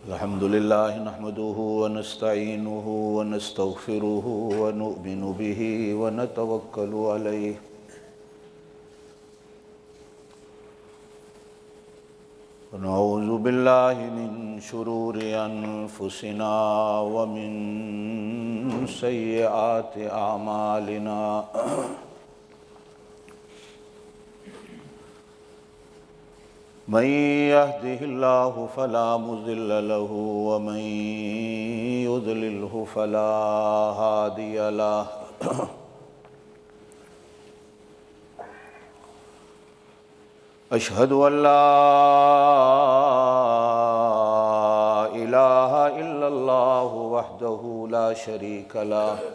अल्हम्दुलिल्लाहि नहमदुहु व नस्तईनुहु व नस्तगफिरुहु व नु'मिनु बिही व नतवक्कलु अलैहि व नऊज़ु बिल्लाहि मिन शुरूरि अनफुसिना व मिन सय्यिआति अमालिना। मन यहदिहिल्लाहु फला मुज़िल्ल लहु व मन युज़लिल्हु फला हादिय लहु। अशहदु अल्ला इलाहा इल्लल्लाहु वहदहु ला शरीक लहु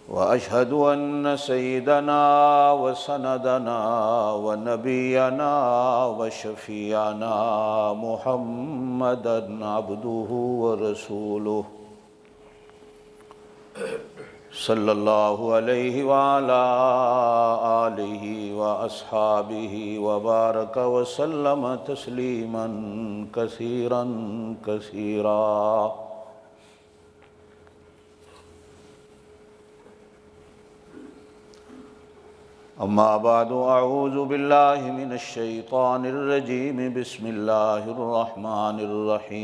व अशहदु अन्न सय्यदना व सनदना व नबियना व शफीअना मुहम्मदन अब्दुहु व रसूलुहु सल्लल्लाहु अलैहि व अला आलिहि व अस्हाबिहि व बारक व सल्लम तस्लीमन कसीरन कसीरा। अम्मा बादु अऊज़ु बिल्लाहि मिनश शैतानिर रजीम बिस्मिल्लाहिर रहमानिर रहीम।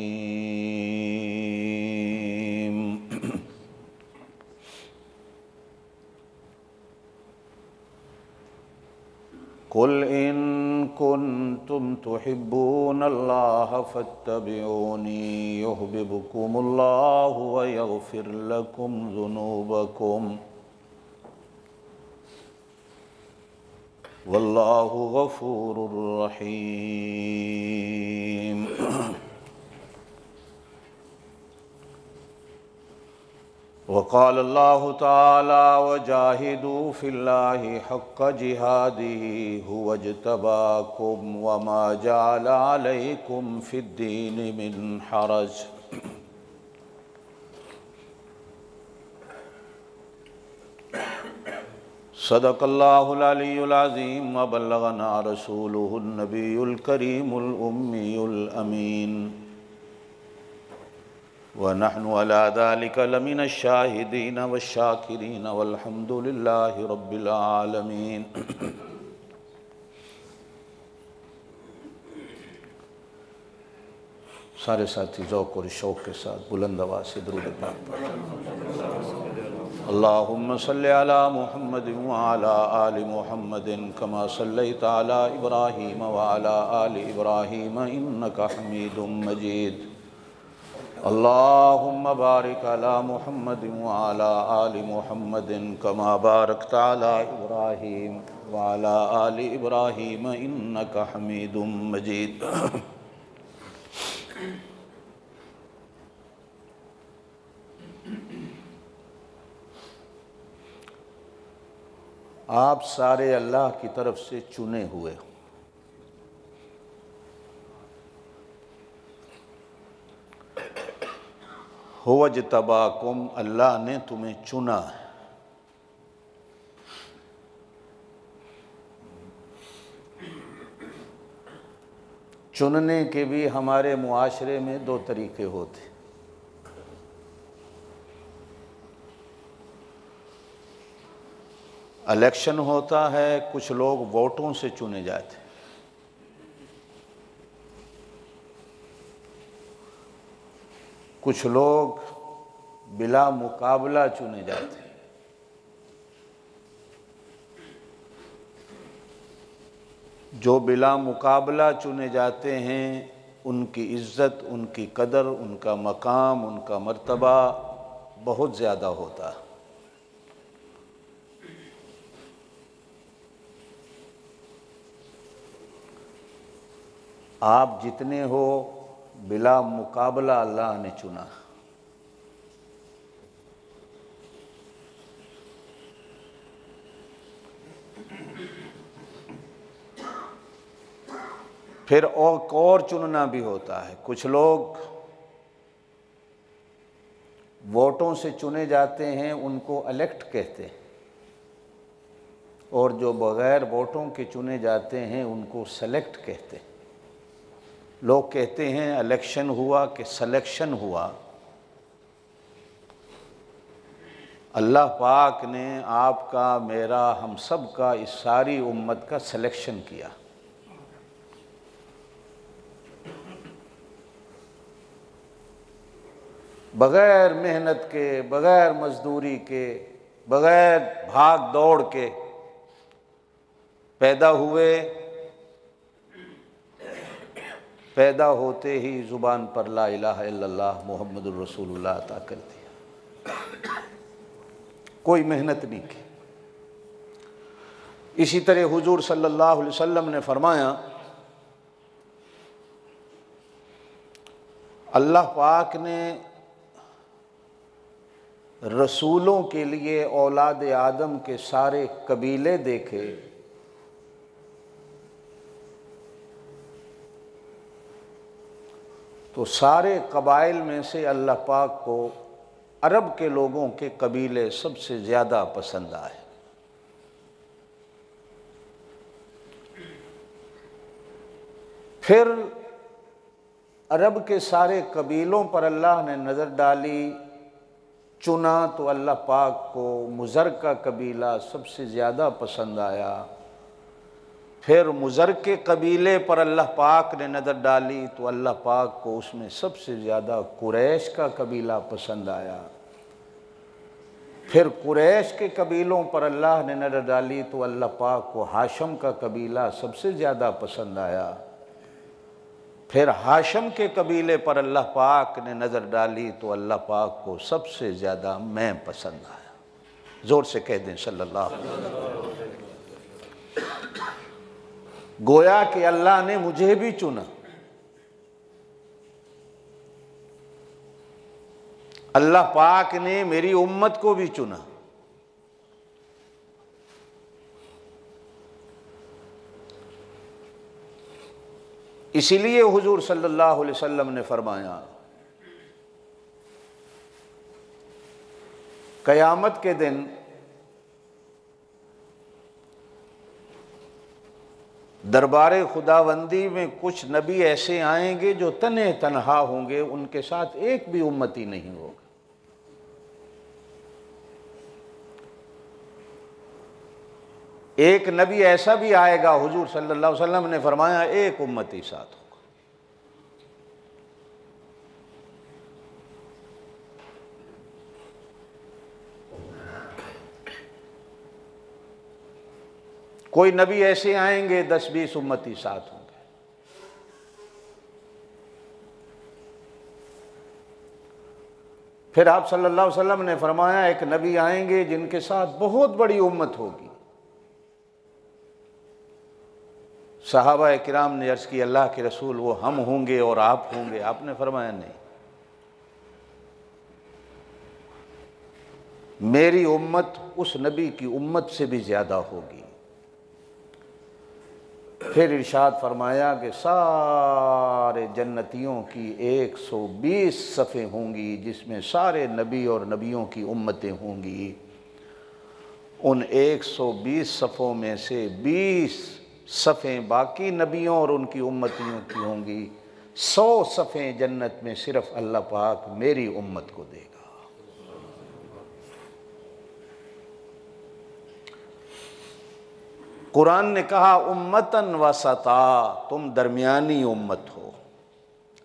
कुल इन कुन्तुम तुहिब्बूनल्लाह फत्तबिऊनी युहब्बिबकुमुल्लाहु व यग़फिर लकुम ज़ुनूबकुम वल्लाहु गफूरुर रहीम। वक़ाल अल्लाहु तआला वजाहिदू फ़िल्लाहि हक़्क़ जिहादिही हुवज्तबाकुम वमा जअल अलैकुम फ़िद्दीनि मिन हरज। सदक़ल्लाहुल अलीयुल अज़ीम व बल्लगना रसूलुहुन नबियुल करीमुल उम्मियुल अमीन व नहनु अला ज़ालिका लमिनश शाहिदीन वश्शाकिरीन वल्हम्दुलिल्लाहि रब्बिल आलमीन। सारे साथी ज़ौक़ और शौक़ के साथ बुलंद आवाज़ से दुरूद पाक पढ़ें। अल्लाहुम्मा सल्लि अला मुहम्मदिन व अला आलि मुहम्मदिन कमा सल्लैता अला इब्राहीम व अला आलि इब्राहीम इन्नका हमीदुम मजीद। अल्लाहुम्मा बारिक अला मुहम्मदिन व अला आलि मुहम्मदिन कमा बारकता अला इब्राहीम व अला आलि इब्राहीम इन्नका हमीदुम मजीद। आप सारे अल्लाह की तरफ से चुने हुए हो। हुवज्तबाकुम, अल्लाह ने तुम्हें चुना है। चुनने के भी हमारे मुआशरे में दो तरीके होते। इलेक्शन होता है, कुछ लोग वोटों से चुने जाते, कुछ लोग बिला मुकाबला चुने जाते। जो बिला मुकाबला चुने जाते हैं उनकी इज़्ज़त, उनकी कदर, उनका मकाम, उनका मर्तबा बहुत ज़्यादा होता है। आप जितने हो बिला मुकाबला अल्लाह ने चुना। फिर और चुनना भी होता है। कुछ लोग वोटों से चुने जाते हैं, उनको इलेक्ट कहते हैं, और जो बग़ैर वोटों के चुने जाते हैं उनको सेलेक्ट कहते हैं। लोग कहते हैं इलेक्शन हुआ कि सिलेक्शन हुआ। अल्लाह पाक ने आपका, मेरा, हम सब का, इस सारी उम्मत का सिलेक्शन किया। बग़ैर मेहनत के, बग़ैर मजदूरी के, बग़ैर भाग दौड़ के पैदा हुए। पैदा होते ही ज़ुबान पर ला इलाहा इल्लल्लाह मुहम्मदुर रसूलुल्लाह अता कर दिया, कोई मेहनत नहीं की। इसी तरह हुजूर सल्लल्लाहु अलैहि वसल्लम ने फरमाया, अल्लाह पाक ने रसूलों के लिए औलाद आदम के सारे कबीले देखे, तो सारे कबाइल में से अल्लाह पाक को अरब के लोगों के कबीले सबसे ज़्यादा पसंद आए। फिर अरब के सारे कबीलों पर अल्लाह ने नज़र डाली, चुना, तो अल्लाह पाक को मुज़र का कबीला सबसे ज़्यादा पसंद आया। फिर मुज़र के कबीले पर अल्लाह पाक ने नज़र डाली तो अल्लाह पाक को उसमें सबसे ज़्यादा कुरैश का कबीला पसंद आया। फिर कुरैश के कबीलों पर अल्लाह ने नज़र डाली तो अल्लाह पाक को हाशम का कबीला सबसे ज़्यादा पसंद आया। फिर हाशम के कबीले पर अल्लाह पाक ने नज़र डाली तो अल्लाह पाक को सबसे ज़्यादा मैं पसंद आया। ज़ोर से कह दें सल्लल्लाहु अलैहि वसल्लम। गोया कि अल्लाह ने मुझे भी चुना, अल्लाह पाक ने मेरी उम्मत को भी चुना। इसीलिए हुजूर सल्लल्लाहु अलैहि वसल्लम ने फरमाया, क़यामत के दिन दरबार खुदावंदी में कुछ नबी ऐसे आएंगे जो तने तनहा होंगे, उनके साथ एक भी उम्मती नहीं होगा। एक नबी ऐसा भी आएगा, हुजूर सल्लल्लाहु अलैहि वसल्लम ने फरमाया, एक उम्मती साथ होगा। कोई नबी ऐसे आएंगे 10-20 उम्मती साथ होंगे। फिर आप सल्लल्लाहु अलैहि वसल्लम ने फरमाया, एक नबी आएंगे जिनके साथ बहुत बड़ी उम्मत होगी। सहाबा किराम ने अर्ज़ की, अल्लाह के रसूल, वो हम होंगे और आप होंगे? आपने फरमाया, नहीं, मेरी उम्मत उस नबी की उम्मत से भी ज़्यादा होगी। फिर इरशाद फरमाया कि सारे जन्नतियों की 120 सफ़े होंगी, जिसमें सारे नबी और नबियों की उम्मतें होंगी। उन 120 सफ़ों में से 20 सफ़े बाकी नबियों और उनकी उम्मतियों की होंगी। 100 सफ़े जन्नत में सिर्फ अल्लाह पाक मेरी उम्मत को देगा। कुरान ने कहा, उम्मतन वसता, तुम दरमियानी उम्मत हो।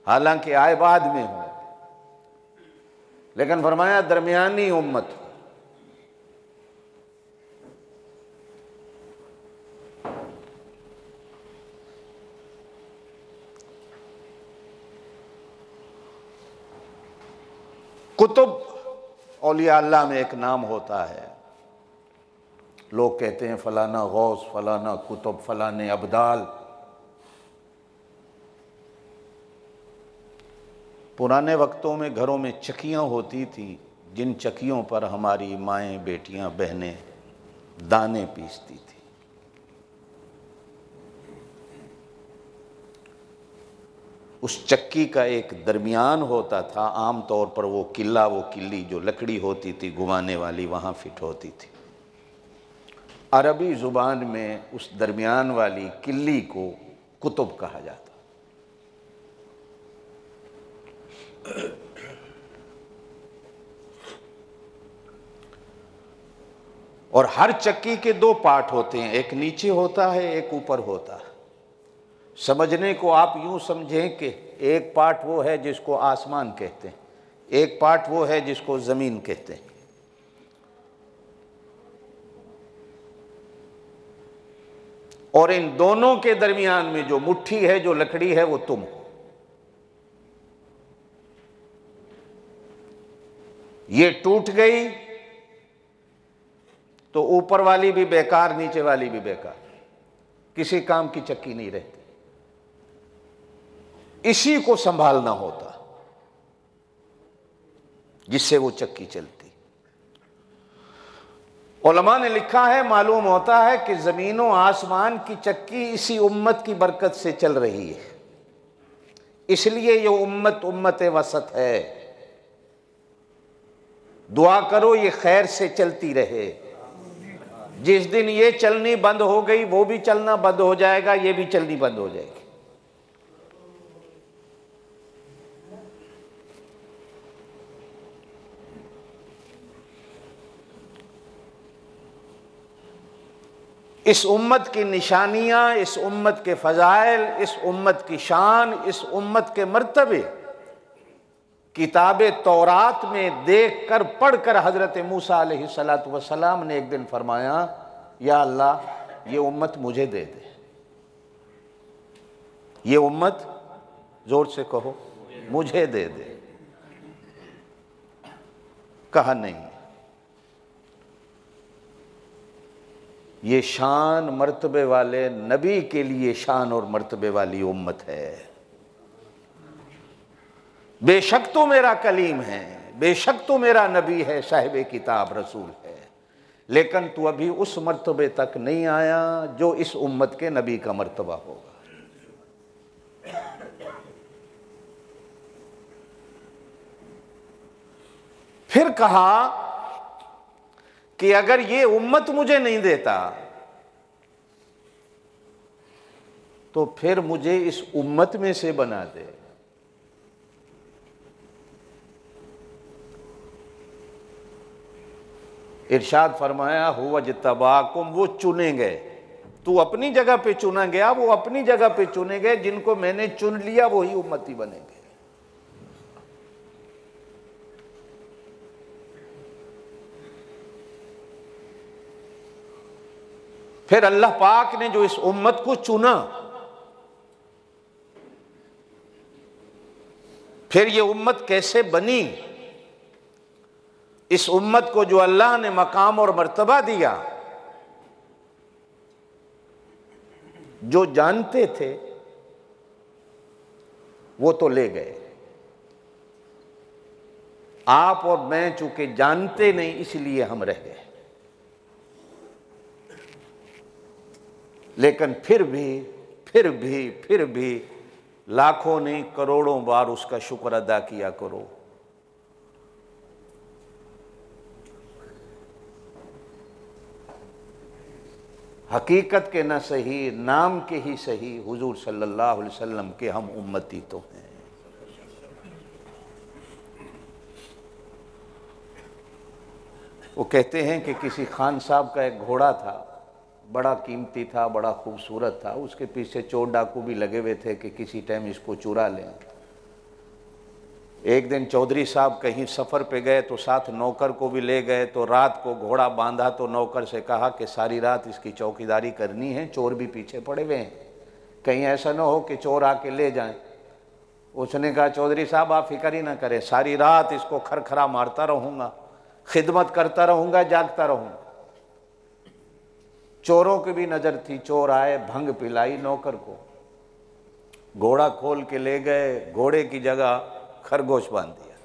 हालांकि आए बाद में हो, लेकिन फरमाया दरमियानी उम्मत हो। कुतुब औलिया अल्लाह में एक नाम होता है। लोग कहते हैं फलाना गौस, फलाना कुतुब, फलाने अब्दाल। पुराने वक्तों में घरों में चक्कियाँ होती थी, जिन चक्कियों पर हमारी माएँ, बेटियाँ, बहनें दाने पीसती थी। उस चक्की का एक दरमियान होता था, आम तौर पर वो किल्ली जो लकड़ी होती थी घुमाने वाली, वहाँ फिट होती थी। अरबी ज़ुबान में उस दरमियान वाली किल्ली को कुतुब कहा जाता। और हर चक्की के दो पार्ट होते हैं, एक नीचे होता है, एक ऊपर होता है। समझने को आप यूं समझें कि एक पार्ट वो है जिसको आसमान कहते हैं, एक पार्ट वो है जिसको ज़मीन कहते हैं। और इन दोनों के दरमियान में जो मुट्ठी है, जो लकड़ी है, वो तुम हो। ये टूट गई तो ऊपर वाली भी बेकार, नीचे वाली भी बेकार, किसी काम की चक्की नहीं रहती। इसी को संभालना होता जिससे वो चक्की चलती। उलमा ने लिखा है, मालूम होता है कि जमीनों आसमान की चक्की इसी उम्मत की बरकत से चल रही है, इसलिए ये उम्मत उम्मत वसत है। दुआ करो ये खैर से चलती रहे। जिस दिन ये चलनी बंद हो गई, वो भी चलना बंद हो जाएगा, ये भी चलनी बंद हो जाएगी। इस उम्मत की निशानियां, इस उम्मत के फजाइल, इस उम्मत की शान, इस उम्मत के मर्तबे किताब तौरात में देख कर, पढ़ कर हजरत मूसा अलैहिस्सलातु वस्सलाम ने एक दिन फरमाया, या अल्लाह ये उम्मत मुझे दे दे। ये उम्मत, जोर से कहो, मुझे दे दे। कहा नहीं, ये शान मर्तबे वाले नबी के लिए शान और मर्तबे वाली उम्मत है। बेशक तो मेरा कलीम है, बेशक तो मेरा नबी है, साहिब किताब रसूल है, लेकिन तू अभी उस मर्तबे तक नहीं आया जो इस उम्मत के नबी का मर्तबा होगा। फिर कहा कि अगर ये उम्मत मुझे नहीं देता तो फिर मुझे इस उम्मत में से बना दे। इरशाद फरमाया, हुवा जितबाकुम, वो चुने गए। तू अपनी जगह पे चुना गया, वो अपनी जगह पे चुने गए। जिनको मैंने चुन लिया वही उम्मती बनेंगे। फिर अल्लाह पाक ने जो इस उम्मत को चुना, फिर ये उम्मत कैसे बनी? इस उम्मत को जो अल्लाह ने मकाम और मर्तबा दिया, जो जानते थे वो तो ले गए। आप और मैं चूंकि जानते नहीं, इसलिए हम रह गए। लेकिन फिर भी लाखों नहीं करोड़ों बार उसका शुक्र अदा किया करो। हकीकत के न सही, नाम के ही सही, हुजूर सल्लल्लाहु अलैहि वसल्लम के हम उम्मती तो हैं। वो कहते हैं कि किसी खान साहब का एक घोड़ा था, बड़ा कीमती था, बड़ा खूबसूरत था। उसके पीछे चोर डाकू भी लगे हुए थे कि किसी टाइम इसको चुरा लें। एक दिन चौधरी साहब कहीं सफ़र पे गए तो साथ नौकर को भी ले गए। तो रात को घोड़ा बांधा तो नौकर से कहा कि सारी रात इसकी चौकीदारी करनी है, चोर भी पीछे पड़े हुए हैं, कहीं ऐसा ना हो कि चोर आके ले जाएं। उसने कहा, चौधरी साहब आप फिक्र ही ना करें, सारी रात इसको खरखरा मारता रहूँगा, खिदमत करता रहूँगा, जागता रहूँगा। चोरों की भी नज़र थी, चोर आए, भंग पिलाई नौकर को, घोड़ा खोल के ले गए, घोड़े की जगह खरगोश बांध दिया।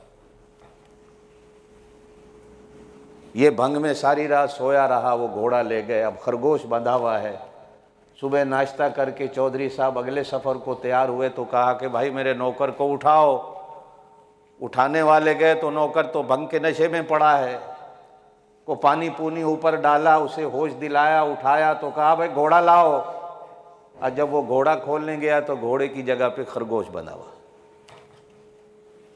ये भंग में सारी रात सोया रहा, वो घोड़ा ले गए, अब खरगोश बंधा हुआ है। सुबह नाश्ता करके चौधरी साहब अगले सफ़र को तैयार हुए तो कहा कि भाई मेरे नौकर को उठाओ। उठाने वाले गए तो नौकर तो भंग के नशे में पड़ा है। को पानी पूनी ऊपर डाला, उसे होश दिलाया, उठाया तो कहा भाई घोड़ा लाओ। और जब वो घोड़ा खोलने गया तो घोड़े की जगह पे खरगोश बना हुआ,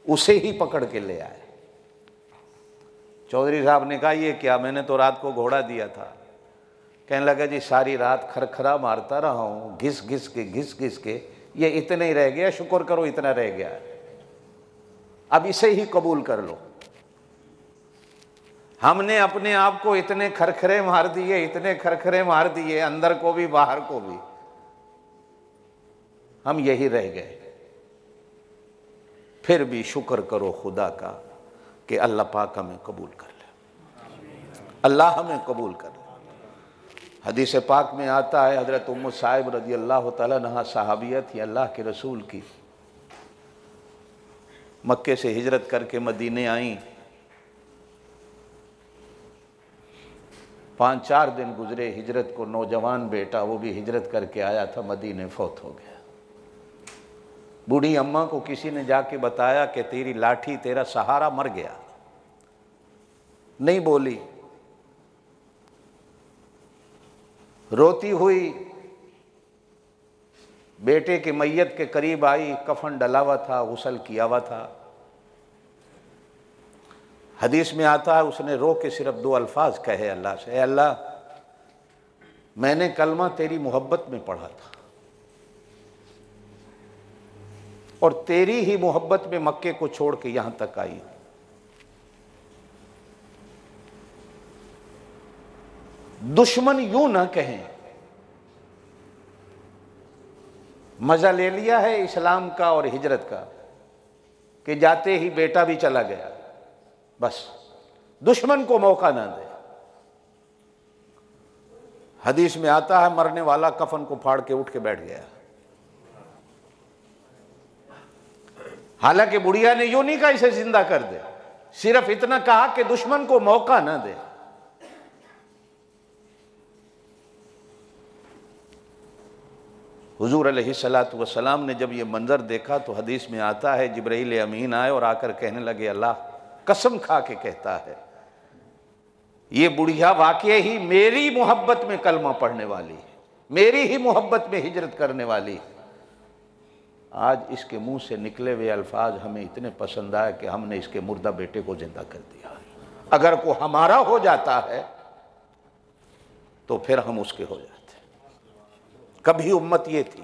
उसे ही पकड़ के ले आए। चौधरी साहब ने कहा ये क्या, मैंने तो रात को घोड़ा दिया था। कहने लगा जी सारी रात खरखरा मारता रहा हूँ, घिस घिस के ये इतना ही रह गया, शुक्र करो इतना रह गया, अब इसे ही कबूल कर लो। हमने अपने आप को इतने खरखरे मार दिए, इतने खरखरे मार दिए, अंदर को भी बाहर को भी, हम यही रह गए। फिर भी शुक्र करो खुदा का कि अल्लाह पाक हमें कबूल कर ले, अल्लाह हमें कबूल कर ले। हदीस पाक में आता है, हज़रत उम्मु साहिब रज़ी अल्लाह तआला अन्हा सहाबिया थी अल्लाह के रसूल की, मक्के से हिजरत करके मदीने आई। 5-4 दिन गुजरे हिजरत को, नौजवान बेटा वो भी हिजरत करके आया था, मदीने फौत हो गया। बूढ़ी अम्मा को किसी ने जाके बताया कि तेरी लाठी तेरा सहारा मर गया, नहीं बोली, रोती हुई बेटे के मैयत के करीब आई, कफन डला हुआ था, गुस्ल किया हुआ था। हदीस में आता है उसने रो के सिर्फ 2 अल्फाज कहे अल्लाह से, ए अल्लाह मैंने कलमा तेरी मोहब्बत में पढ़ा था और तेरी ही मोहब्बत में मक्के को छोड़ के यहां तक आई। दुश्मन यूं ना कहें, मजा ले लिया है इस्लाम का और हिजरत का कि जाते ही बेटा भी चला गया, बस दुश्मन को मौका ना दे। हदीस में आता है मरने वाला कफन को फाड़ के उठ के बैठ गया। हालांकि बुढ़िया ने यूं नहीं कहा इसे जिंदा कर दे, सिर्फ इतना कहा कि दुश्मन को मौका ना दे। हुजूर अलैहिस्सलातु वस्सलाम ने जब ये मंजर देखा तो हदीस में आता है जिब्राइल अमीन आए और आकर कहने लगे, अल्लाह कसम खा के कहता है ये बुढ़िया वाकई ही मेरी मोहब्बत में कलमा पढ़ने वाली है, मेरी ही मोहब्बत में हिजरत करने वाली है। आज इसके मुंह से निकले हुए अल्फाज हमें इतने पसंद आए कि हमने इसके मुर्दा बेटे को जिंदा कर दिया। अगर को हमारा हो जाता है तो फिर हम उसके हो जाते। कभी उम्मत ये थी।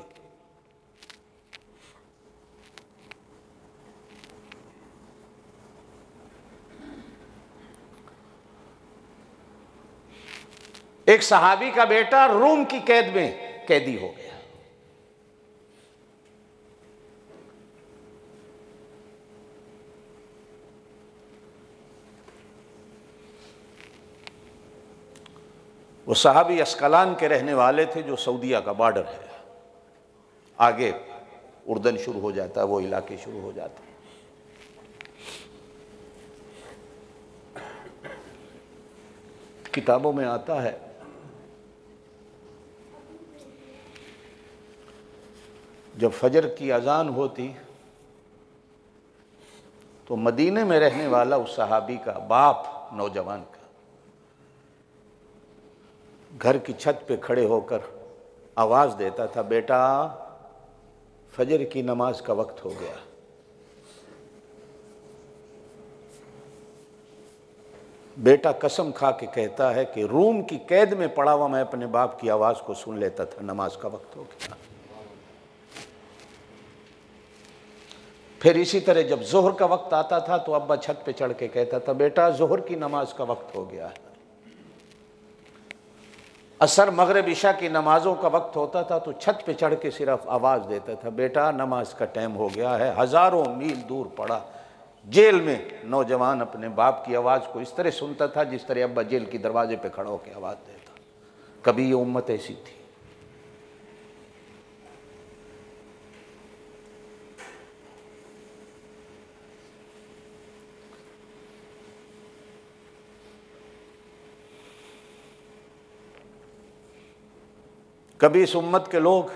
एक सहाबी का बेटा रूम की कैद में कैदी हो गया। वो सहाबी अस्कलान के रहने वाले थे, जो सऊदीया का बॉर्डर है, आगे उर्दन शुरू हो जाता है, वो इलाके शुरू हो जाते हैं। किताबों में आता है जब फजर की अजान होती तो मदीने में रहने वाला उस सहाबी का बाप, नौजवान का, घर की छत पे खड़े होकर आवाज देता था, बेटा फजर की नमाज का वक्त हो गया। बेटा कसम खा के कहता है कि रूम की कैद में पड़ा हुआ मैं अपने बाप की आवाज को सुन लेता था, नमाज का वक्त हो गया। फिर इसी तरह जब जोहर का वक्त आता था तो अब्बा छत पे चढ़ के कहता था, बेटा जोहर की नमाज का वक्त हो गया है। असर मगरिब इशा की नमाजों का वक्त होता था तो छत पे चढ़ के सिर्फ आवाज़ देता था, बेटा नमाज का टाइम हो गया है। हज़ारों मील दूर पड़ा जेल में नौजवान अपने बाप की आवाज़ को इस तरह सुनता था जिस तरह अब्बा जेल की दरवाजे पे खड़ा होकर आवाज़ देता। कभी ये उम्मत ऐसी थी। कभी इस उम्मत के लोग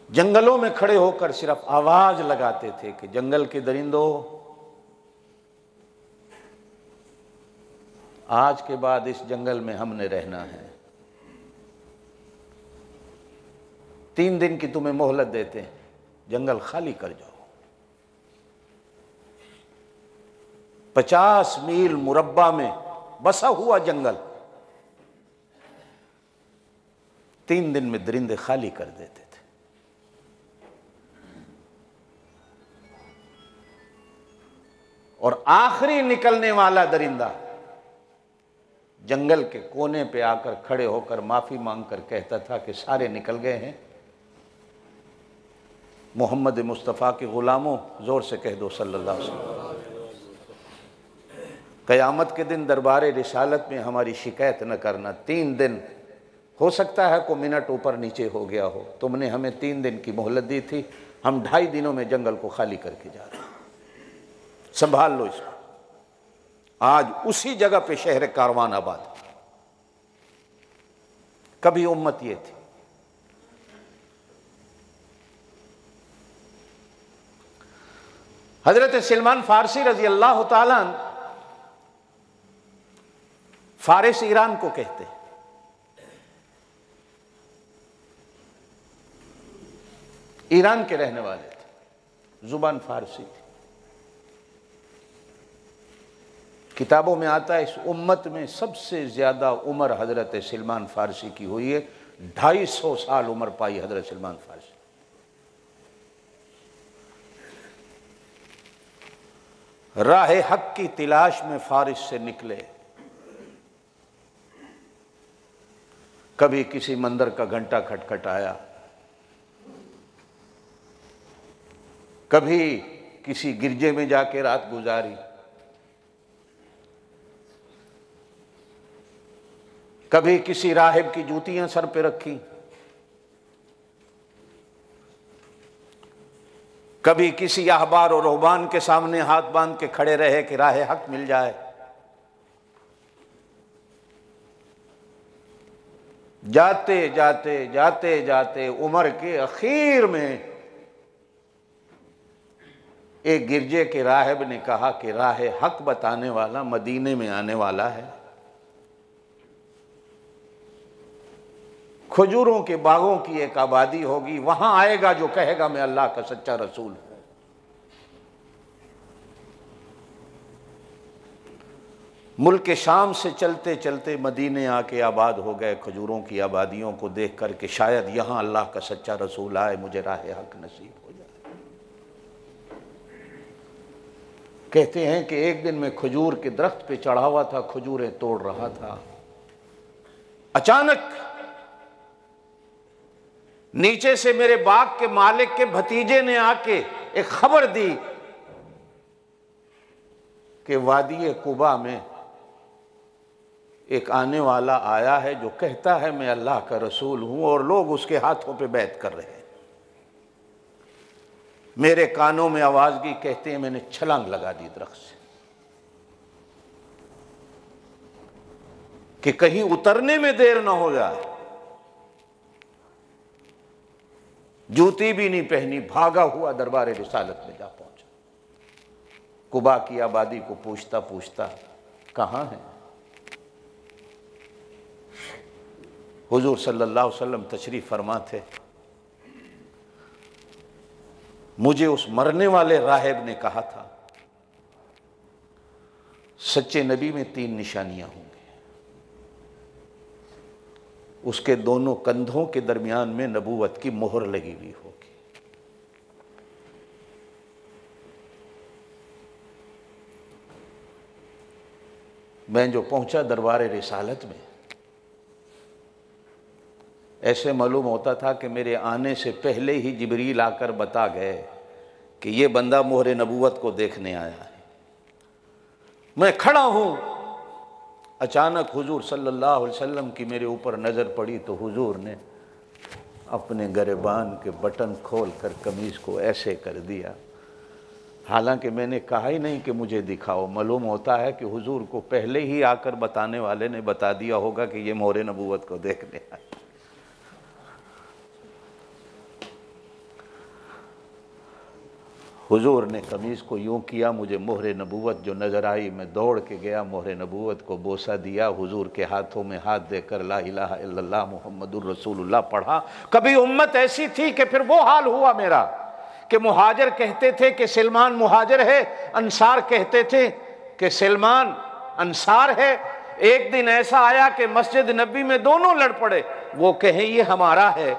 जंगलों में खड़े होकर सिर्फ आवाज लगाते थे कि जंगल के दरिंदों, आज के बाद इस जंगल में हमने रहना है। 3 दिन की तुम्हें मोहलत देते हैं, जंगल खाली कर जाओ। 50 मील मुरब्बा में बसा हुआ जंगल 3 दिन में दरिंदे खाली कर देते थे। और आखिरी निकलने वाला दरिंदा जंगल के कोने पे आकर खड़े होकर माफी मांगकर कहता था कि सारे निकल गए हैं, मोहम्मद मुस्तफ़ा के गुलामों जोर से कह दो सल्लल्लाहु अलैहि वसल्लम। क़यामत के दिन दरबार रिसालत में हमारी शिकायत न करना। 3 दिन, हो सकता है कोई मिनट ऊपर नीचे हो गया हो, तुमने हमें 3 दिन की मोहलत दी थी, हम 2.5 दिनों में जंगल को खाली करके जा रहे हैं, संभाल लो इसको। आज उसी जगह पे शहर कारवान आबाद। कभी उम्मत ये थी। हजरत सलमान फारसी रजी अल्लाह ताला अन्हु फारिस ईरान को कहते हैं। ईरान के रहने वाले थे, जुबान फारसी थी। किताबों में आता है इस उम्मत में सबसे ज्यादा उम्र हजरत सलमान फारसी की हुई है। 250 साल उम्र पाई हजरत सलमान फारसी। राह हक की तलाश में फारिस से निकले। कभी किसी मंदिर का घंटा खटखटाया, कभी किसी गिरजे में जाके रात गुजारी, कभी किसी राहिब की जूतियां सर पे रखी, कभी किसी अहबार और रुहबान के सामने हाथ बांध के खड़े रहे कि राह हक मिल जाए। जाते जाते जाते जाते उम्र के आखिर में एक गिरजे के राहिब ने कहा कि राह हक बताने वाला मदीने में आने वाला है, खजूरों के बागों की एक आबादी होगी, वहां आएगा जो कहेगा मैं अल्लाह का सच्चा रसूल हूं। मुल्क शाम से चलते चलते मदीने आके आबाद हो गए। खजूरों की आबादियों को देख कर के शायद यहां अल्लाह का सच्चा रसूल आए, मुझे राह हक नसीब हो जाए। कहते हैं कि एक दिन मैं खजूर के दरख्त पे चढ़ा हुआ था, खजूरें तोड़ रहा था। अचानक नीचे से मेरे बाग के मालिक के भतीजे ने आके एक खबर दी कि वादी कुबा में एक आने वाला आया है जो कहता है मैं अल्लाह का रसूल हूं, और लोग उसके हाथों पे बैत कर रहे हैं। मेरे कानों में आवाजगी, कहते हैं मैंने छलांग लगा दी दरख्त से कि कहीं उतरने में देर ना हो जाए। जूती भी नहीं पहनी, भागा हुआ दरबार रिसालत में जा पहुंचा। कुबा की आबादी को पूछता पूछता कहां है? हुजूर सल्लल्लाहु अलैहि वसल्लम तशरीफ फरमा थे। मुझे उस मरने वाले राहिब ने कहा था सच्चे नबी में 3 निशानियां होंगी, उसके दोनों कंधों के दरमियान में नबूवत की मोहर लगी हुई होगी। मैं जो पहुंचा दरबार रिसालत में, ऐसे मालूम होता था कि मेरे आने से पहले ही जिब्रील आकर बता गए कि ये बंदा मोहरे नबूवत को देखने आया है। मैं खड़ा हूं, अचानक हुजूर सल्लल्लाहु अलैहि वसल्लम की मेरे ऊपर नज़र पड़ी तो हुजूर ने अपने गरेबान के बटन खोल कर कमीज़ को ऐसे कर दिया। हालांकि मैंने कहा ही नहीं कि मुझे दिखाओ। मालूम होता है कि हुजूर को पहले ही आकर बताने वाले ने बता दिया होगा कि ये मोहरे नबूवत को देखने आए। हुजूर ने कमीज़ को यूँ किया, मुझे मोहरे नबूवत जो नज़र आई, मैं दौड़ के गया, मोहरे नबूवत को बोसा दिया, हुजूर के हाथों में हाथ देकर ला इलाहा इल्लल्लाह मुहम्मदुर रसूलुल्लाह पढ़ा। कभी उम्मत ऐसी थी कि फिर वो हाल हुआ मेरा कि मुहाजिर कहते थे कि सलमान मुहाजिर है, अंसार कहते थे कि सलमान अंसार है। एक दिन ऐसा आया कि मस्जिद नबी में दोनों लड़ पड़े। वो कहें ये हमारा है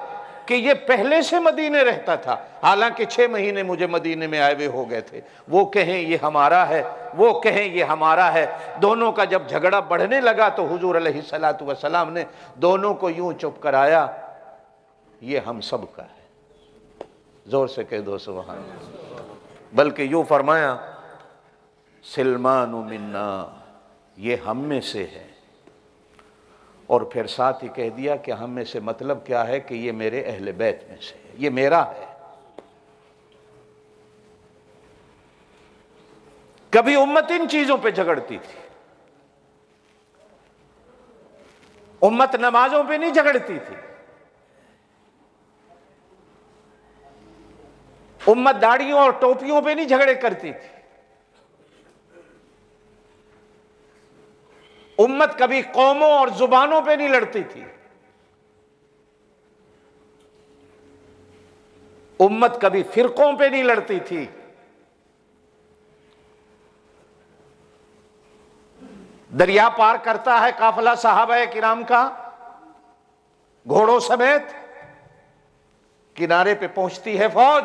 कि ये पहले से मदीने रहता था, हालांकि 6 महीने मुझे मदीने में आए हुए हो गए थे। वो कहें ये हमारा है, वो कहें ये हमारा है। दोनों का जब झगड़ा बढ़ने लगा तो हुजूर अलैहिस्सलातु वस्सलाम ने दोनों को यूं चुप कराया, ये हम सब का है। जोर से कह दो सुभान अल्लाह। बल्कि यूं फरमाया सलमानु मिन्ना, ये हम में से है। और फिर साथ ही कह दिया कि हम में से मतलब क्या है कि ये मेरे अहले बैत में से है, ये मेरा है। कभी उम्मत इन चीजों पे झगड़ती थी, उम्मत नमाजों पे नहीं झगड़ती थी, उम्मत दाढ़ियों और टोपियों पे नहीं झगड़े करती थी, उम्मत कभी कौमों और जुबानों पे नहीं लड़ती थी, उम्मत कभी फिरकों पे नहीं लड़ती थी। दरिया पार करता है काफिला सहाबा किराम का घोड़ों समेत, किनारे पे पहुंचती है फौज,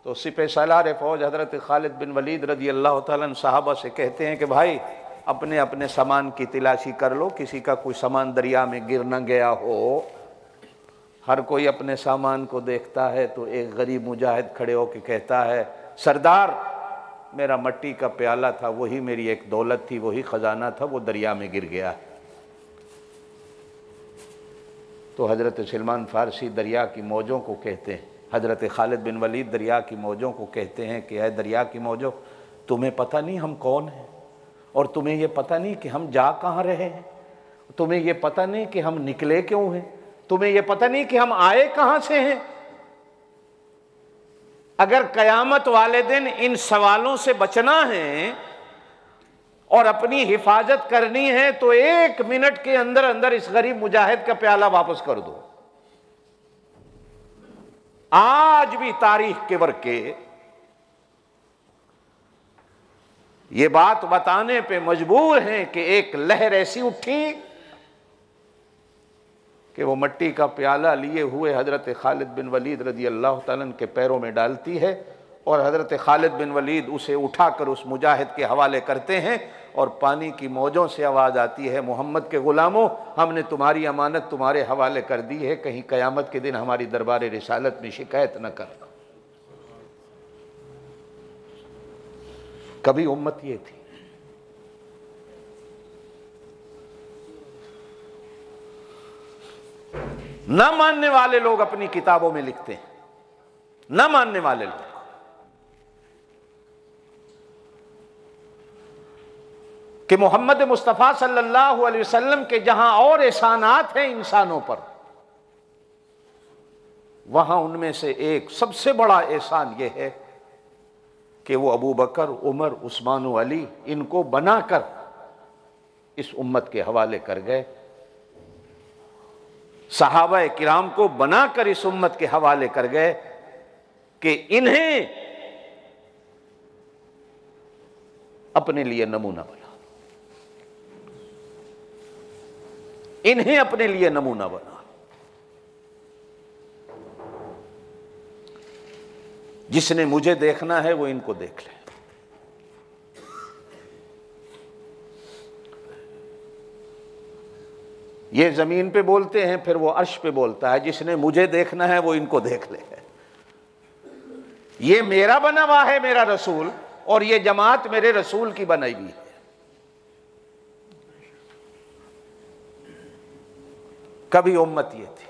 तो सिपह सालार फौज हजरत खालिद बिन वलीद रजी अल्लाह तआला अन्हु सहाबा से कहते हैं कि भाई अपने अपने सामान की तलाशी कर लो, किसी का कोई सामान दरिया में गिर न गया हो। हर कोई अपने सामान को देखता है तो एक गरीब मुजाहिद खड़े होकर कहता है, सरदार मेरा मट्टी का प्याला था, वही मेरी एक दौलत थी, वही खजाना था, वो दरिया में गिर गया। तो हजरत सलमान फारसी दरिया की मौजों को कहते हैं, हजरत खालिद बिन वलीद दरिया की मौजों को कहते हैं कि ऐ दरिया की मौजों, तुम्हें पता नहीं हम कौन हैं, और तुम्हें ये पता नहीं कि हम जा कहाँ रहे हैं, तुम्हें ये पता नहीं कि हम निकले क्यों हैं, तुम्हें ये पता नहीं कि हम आए कहाँ से हैं। अगर कयामत वाले दिन इन सवालों से बचना है और अपनी हिफाजत करनी है तो 1 मिनट के अंदर अंदर इस गरीब मुजाहिद का प्याला वापस कर दो। आज भी तारीख के वर्के ये बात बताने पे मजबूर हैं कि एक लहर ऐसी उठी कि वो मट्टी का प्याला लिए हुए हजरत खालिद बिन वलीद रजी अल्लाह तआला अन्हु के पैरों में डालती है और हजरत खालिद बिन वलीद उसे उठाकर उस मुजाहिद के हवाले करते हैं और पानी की मौजों से आवाज़ आती है, मोहम्मद के ग़ुलामों, हमने तुम्हारी अमानत तुम्हारे हवाले कर दी है, कहीं क़यामत के दिन हमारी दरबार रिसालत में शिकायत न करना। कभी उम्मत ये थी। न मानने वाले लोग अपनी किताबों में लिखते हैं, न मानने वाले लोग, कि मोहम्मद मुस्तफ़ा सल्लल्लाहु अलैहि वसल्लम के जहां और एहसानात हैं इंसानों पर, वहां उनमें से एक सबसे बड़ा एहसान यह है कि वो अबू बकर, उमर, उस्मान, अली इनको बनाकर इस उम्मत के हवाले कर गए, सहाबा किराम को बनाकर इस उम्मत के हवाले कर गए कि इन्हें अपने लिए नमूना बना, इन्हें अपने लिए नमूना बना। जिसने मुझे देखना है वो इनको देख ले। ये जमीन पे बोलते हैं, फिर वो अर्श पे बोलता है, जिसने मुझे देखना है वो इनको देख ले। ये मेरा बना हुआ है मेरा रसूल, और ये जमात मेरे रसूल की बनाई हुई है। कभी उम्मत ये थी,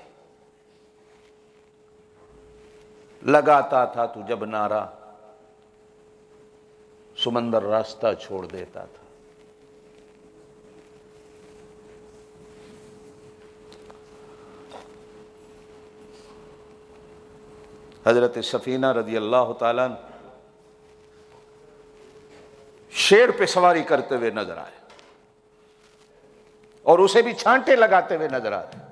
लगाता था तू जब नारा, समंदर रास्ता छोड़ देता था। हजरत सफीना रजी अल्लाह ताला शेर पे सवारी करते हुए नजर आए और उसे भी छांटे लगाते हुए नजर आए,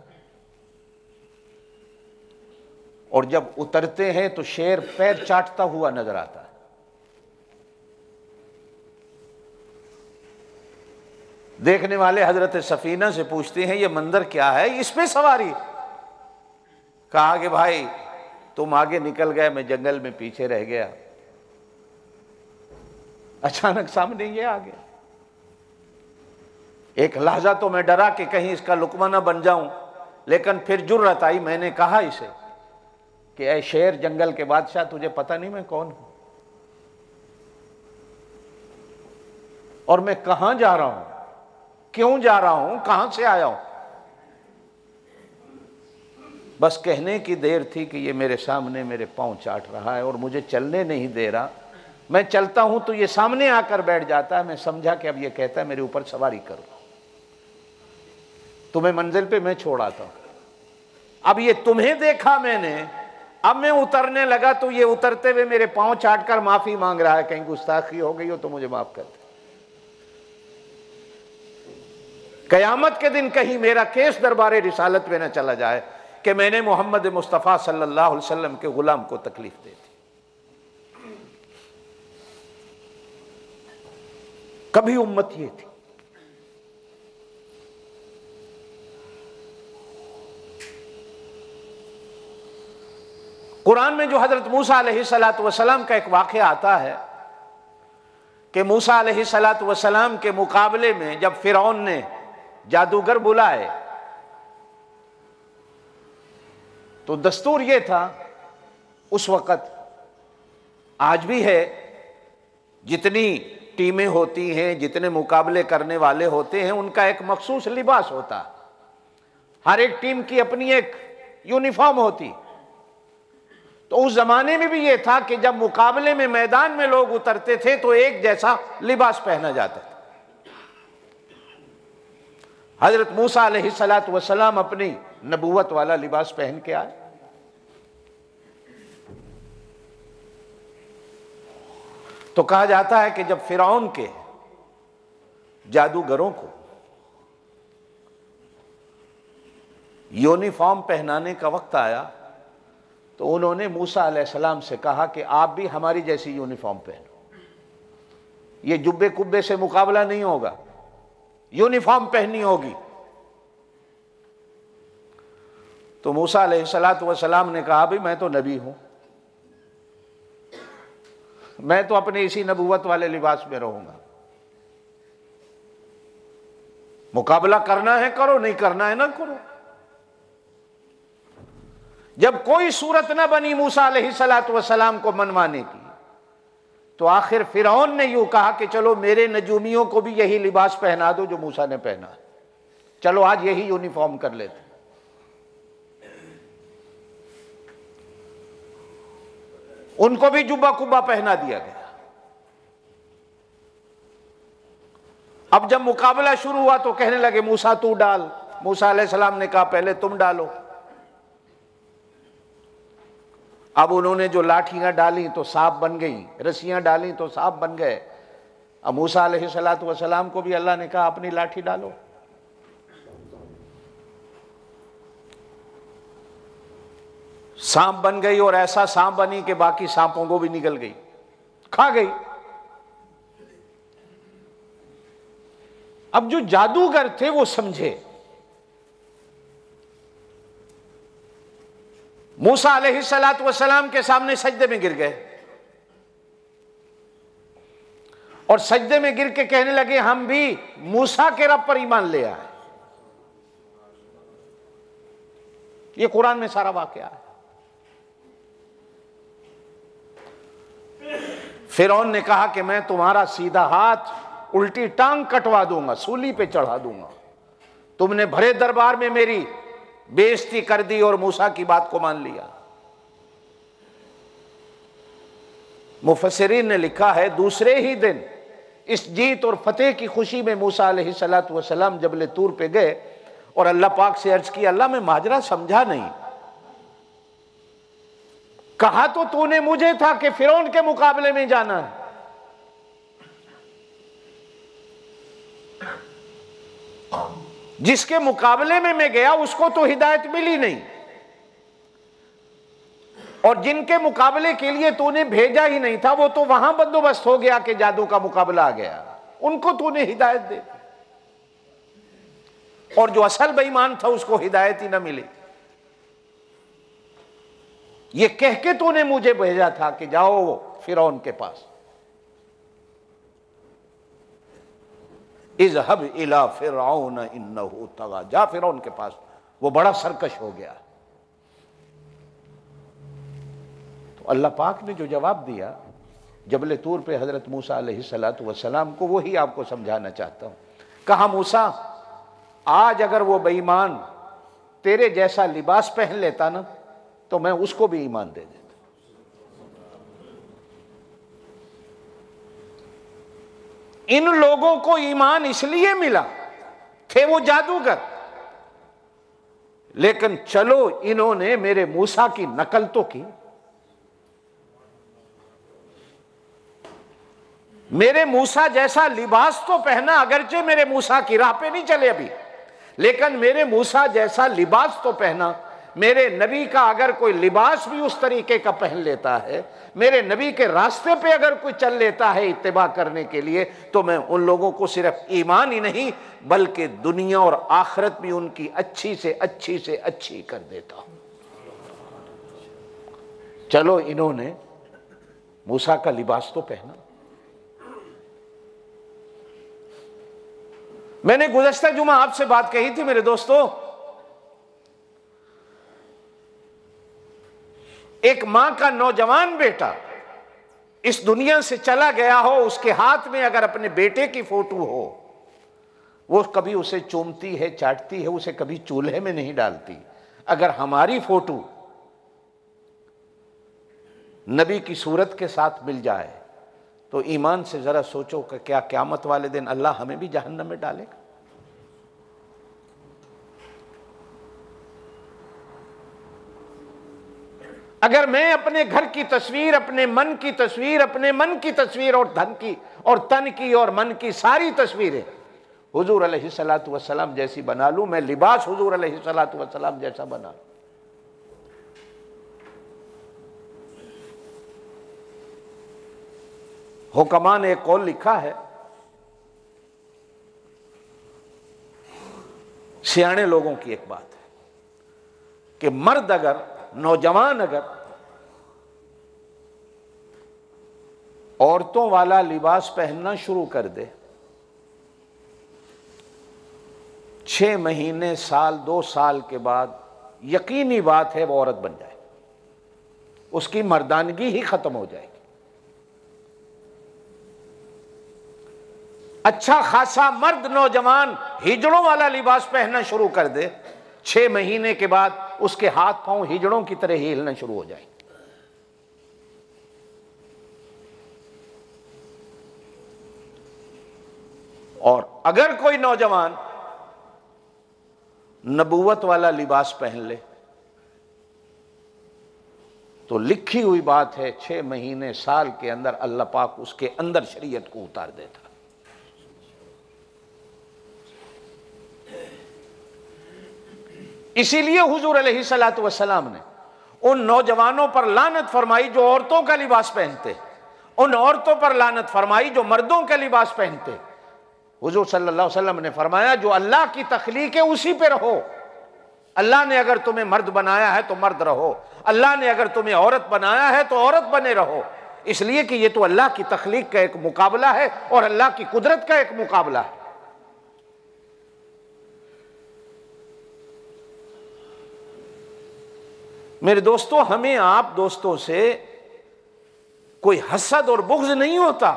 और जब उतरते हैं तो शेर पैर चाटता हुआ नजर आता है। देखने वाले हजरत सफीना से पूछते हैं ये मंदिर क्या है, इस पे सवारी? कहा कि भाई तुम आगे निकल गए, मैं जंगल में पीछे रह गया, अचानक सामने ये आ गया। एक लहजा तो मैं डरा कि कहीं इसका लुकमा ना बन जाऊं, लेकिन फिर जुर्रत आई, मैंने कहा इसे कि ऐ शेर जंगल के बादशाह, तुझे पता नहीं मैं कौन हूं और मैं कहां जा रहा हूं, क्यों जा रहा हूं, कहां से आया हूं? बस कहने की देर थी कि ये मेरे सामने मेरे पांव चाट रहा है और मुझे चलने नहीं दे रहा। मैं चलता हूं तो ये सामने आकर बैठ जाता है। मैं समझा कि अब ये कहता है मेरे ऊपर सवारी करो, तुम्हें मंजिल पे मैं छोड़ आता हूं। अब ये तुम्हें देखा मैंने, अब मैं उतरने लगा तो ये उतरते हुए मेरे पांव चाट कर माफी मांग रहा है, कहीं गुस्ताखी हो गई हो तो मुझे माफ कर दे। कयामत के दिन कहीं मेरा केस दरबारे रिसालत में न चला जाए कि मैंने मोहम्मद मुस्तफ़ा सल्लल्लाहु अलैहि वसल्लम के गुलाम को तकलीफ दे दी। कभी उम्मत ये थी। कुरान में जो हजरत मूसा अलैहिस्सलातु वस्सलाम का एक वाक़या आता है कि मूसा अलैहिस्सलातु वस्सलाम के मुकाबले में जब फिरौन ने जादूगर बुलाए तो दस्तूर ये था उस वक़्त, आज भी है, जितनी टीमें होती हैं, जितने मुकाबले करने वाले होते हैं, उनका एक मखसूस लिबास होता, हर एक टीम की अपनी एक यूनिफॉर्म होती। तो उस जमाने में भी ये था कि जब मुकाबले में मैदान में लोग उतरते थे तो एक जैसा लिबास पहना जाता था। हजरत मूसा अलैहिस्सलातु वस्सलाम अपनी नबूवत वाला लिबास पहन के आए। तो कहा जाता है कि जब फिरौन के जादूगरों को यूनिफॉर्म पहनाने का वक्त आया तो उन्होंने मूसा अलैहिस्सलाम से कहा कि आप भी हमारी जैसी यूनिफॉर्म पहनो, ये जुब्बे कुब्बे से मुकाबला नहीं होगा, यूनिफॉर्म पहननी होगी। तो मूसा अलैहिस्सलातु वस्सलाम ने कहा भी मैं तो नबी हूं, मैं तो अपने इसी नबूवत वाले लिबास में रहूंगा, मुकाबला करना है करो, नहीं करना है ना करो। जब कोई सूरत न बनी मूसा अलैहिस्सलातु वस्सलाम को मनवाने की, तो आखिर फिरौन ने यूं कहा कि चलो मेरे नजूमियों को भी यही लिबास पहना दो जो मूसा ने पहना, चलो आज यही यूनिफॉर्म कर लेते। उनको भी जुब्बा कुब्बा पहना दिया गया। अब जब मुकाबला शुरू हुआ तो कहने लगे मूसा तू डाल। मूसा अलैहिस्सलाम ने कहा पहले तुम डालो। अब उन्होंने जो लाठियां डाली तो सांप बन गई, रस्सियां डाली तो सांप बन गए। अब मूसा अलैहिस्सलातु वस्सलाम को भी अल्लाह ने कहा अपनी लाठी डालो। सांप बन गई और ऐसा सांप बनी कि बाकी सांपों को भी निकल गई, खा गई। अब जो जादूगर थे वो समझे, मूसा अलैहिस्सलातु वस्सलाम के सामने सजदे में गिर गए और सजदे में गिर के कहने लगे हम भी मूसा के रब पर ईमान ले आए। ये कुरान में सारा वाकया है। फिरौन ने कहा कि मैं तुम्हारा सीधा हाथ उल्टी टांग कटवा दूंगा, सूली पे चढ़ा दूंगा। तुमने भरे दरबार में मेरी बेइज्जती कर दी और मूसा की बात को मान लिया। मुफस्सिरीन ने लिखा है दूसरे ही दिन इस जीत और फतेह की खुशी में मूसा अलैहिस्सलातु वस्सलाम जबल तूर पे गए और अल्लाह पाक से अर्ज की अल्लाह मैं माजरा समझा नहीं, कहा तो तूने मुझे था कि फिरौन के मुकाबले में जाना है, जिसके मुकाबले में मैं गया उसको तो हिदायत मिली नहीं, और जिनके मुकाबले के लिए तूने भेजा ही नहीं था वो तो वहां बंदोबस्त हो गया कि जादू का मुकाबला आ गया, उनको तूने हिदायत दे दी। और जो असल बेईमान था उसको हिदायत ही ना मिली। ये कह के तूने मुझे भेजा था कि जाओ फिरौन के पास, इज़हब इला फिरऔन इन्नहु तगा, जा फिरौन के पास, वो बड़ा सरकश हो गया। तो अल्लाह पाक ने जो जवाब दिया जबल तूर पे हजरत मूसा अलैहिस्सलातु वस्सलाम को, वही आपको समझाना चाहता हूं। कहा मूसा, आज अगर वो बेईमान तेरे जैसा लिबास पहन लेता ना तो मैं उसको भी ईमान दे देता। इन लोगों को ईमान इसलिए मिला, थे वो जादूगर, लेकिन चलो इन्होंने मेरे मूसा की नकल तो की। मेरे मूसा जैसा लिबास तो पहना, अगरचे मेरे मूसा की राह पे नहीं चले अभी, लेकिन मेरे मूसा जैसा लिबास तो पहना। मेरे नबी का अगर कोई लिबास भी उस तरीके का पहन लेता है, मेरे नबी के रास्ते पे अगर कोई चल लेता है इत्तिबा करने के लिए, तो मैं उन लोगों को सिर्फ ईमान ही नहीं बल्कि दुनिया और आखिरत भी उनकी अच्छी से अच्छी कर देता हूं। चलो इन्होंने मूसा का लिबास तो पहना। मैंने गुज़श्ता जुमा आपसे बात कही थी मेरे दोस्तों, एक मां का नौजवान बेटा इस दुनिया से चला गया हो, उसके हाथ में अगर अपने बेटे की फोटो हो, वो कभी उसे चूमती है, चाटती है, उसे कभी चूल्हे में नहीं डालती। अगर हमारी फोटो नबी की सूरत के साथ मिल जाए तो ईमान से जरा सोचो कि क्या क़यामत वाले दिन अल्लाह हमें भी जहन्नम में डालेगा? अगर मैं अपने घर की तस्वीर, अपने मन की तस्वीर, अपने मन की तस्वीर और धन की और तन की और मन की सारी तस्वीरें हुजूर अलैहिस्सलातु वस्सलाम जैसी बना लूं, मैं लिबास हुजूर अलैहिस्सलातु वस्सलाम जैसा बना लूं, हुक्मा ने एक कौल लिखा है, सियाने लोगों की एक बात है कि मर्द अगर, नौजवान अगर औरतों वाला लिबास पहनना शुरू कर दे, 6 महीने, साल, 2 साल के बाद यकीनी बात है वो औरत बन जाए, उसकी मर्दानगी ही खत्म हो जाएगी। अच्छा खासा मर्द नौजवान हिजड़ों वाला लिबास पहनना शुरू कर दे, 6 महीने के बाद उसके हाथ पांव हिजड़ों की तरह ही हिलना शुरू हो जाए। और अगर कोई नौजवान नबूवत वाला लिबास पहन ले तो लिखी हुई बात है 6 महीने, साल के अंदर अल्लाह पाक उसके अंदर शरीयत को उतार देता। इसीलिए हुजूर अलैहिस्सलातु वस्सलाम ने उन नौजवानों पर लानत फरमाई जो औरतों का लिबास पहनते, उन औरतों पर लानत फरमाई जो मर्दों का लिबास पहनते। हुजूर सल्लल्लाहु अलैहि वसल्लम ने फरमाया जो अल्लाह की तख्लीक है उसी पे रहो। अल्लाह ने अगर तुम्हें मर्द बनाया है तो मर्द रहो, अल्लाह ने अगर तुम्हें औरत बनाया है तो औरत बने रहो, इसलिए कि ये तो अल्लाह की तख्लीक का एक मुकाबला है और अल्लाह की कुदरत का एक मुकाबला है। मेरे दोस्तों, हमें आप दोस्तों से कोई हसद और बुग़्ज़ नहीं होता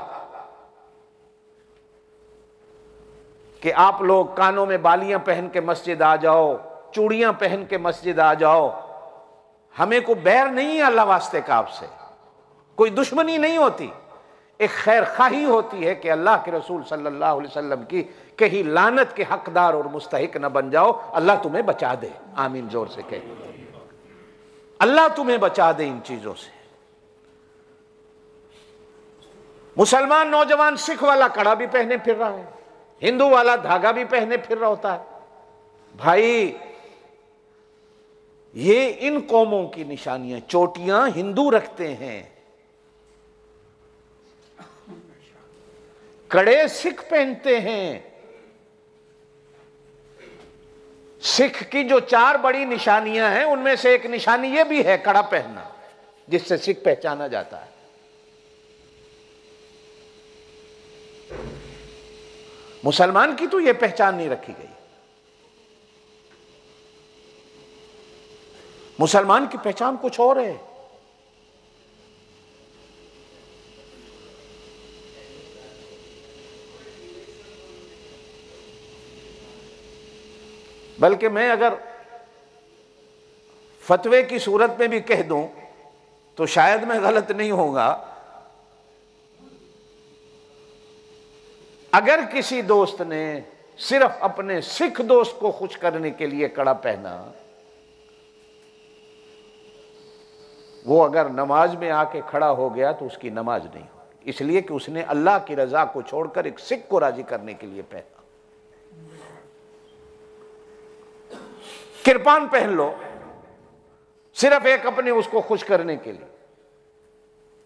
कि आप लोग कानों में बालियां पहन के मस्जिद आ जाओ, चूड़ियां पहन के मस्जिद आ जाओ। हमें कोई बैर नहीं है अल्लाह वास्ते का आपसे, कोई दुश्मनी नहीं होती, एक खैर खाही होती है कि अल्लाह के रसूल सल्लल्लाहु अलैहि वसल्लम की कहीं लानत के हकदार और मुस्तहिक न बन जाओ। अल्लाह तुम्हें बचा दे, आमीन जोर से कहे, अल्लाह तुम्हें बचा दे इन चीजों से। मुसलमान नौजवान सिख वाला कड़ा भी पहने फिर रहा है, हिंदू वाला धागा भी पहने फिर रहा होता है। भाई ये इन कौमों की निशानियां, चोटियां हिंदू रखते हैं, कड़े सिख पहनते हैं, सिख की जो 4 बड़ी निशानियां हैं उनमें से एक निशानी यह भी है कड़ा पहनना, जिससे सिख पहचाना जाता है। मुसलमान की तो यह पहचान नहीं रखी गई। मुसलमान की पहचान कुछ और है। बल्कि मैं अगर फतवे की सूरत में भी कह दूं तो शायद मैं गलत नहीं होगा। अगर किसी दोस्त ने सिर्फ अपने सिख दोस्त को खुश करने के लिए कड़ा पहना, वो अगर नमाज में आके खड़ा हो गया तो उसकी नमाज नहीं होगी, इसलिए कि उसने अल्लाह की रजा को छोड़कर एक सिख को राजी करने के लिए पहना। किरपान पहन लो सिर्फ एक अपने उसको खुश करने के लिए।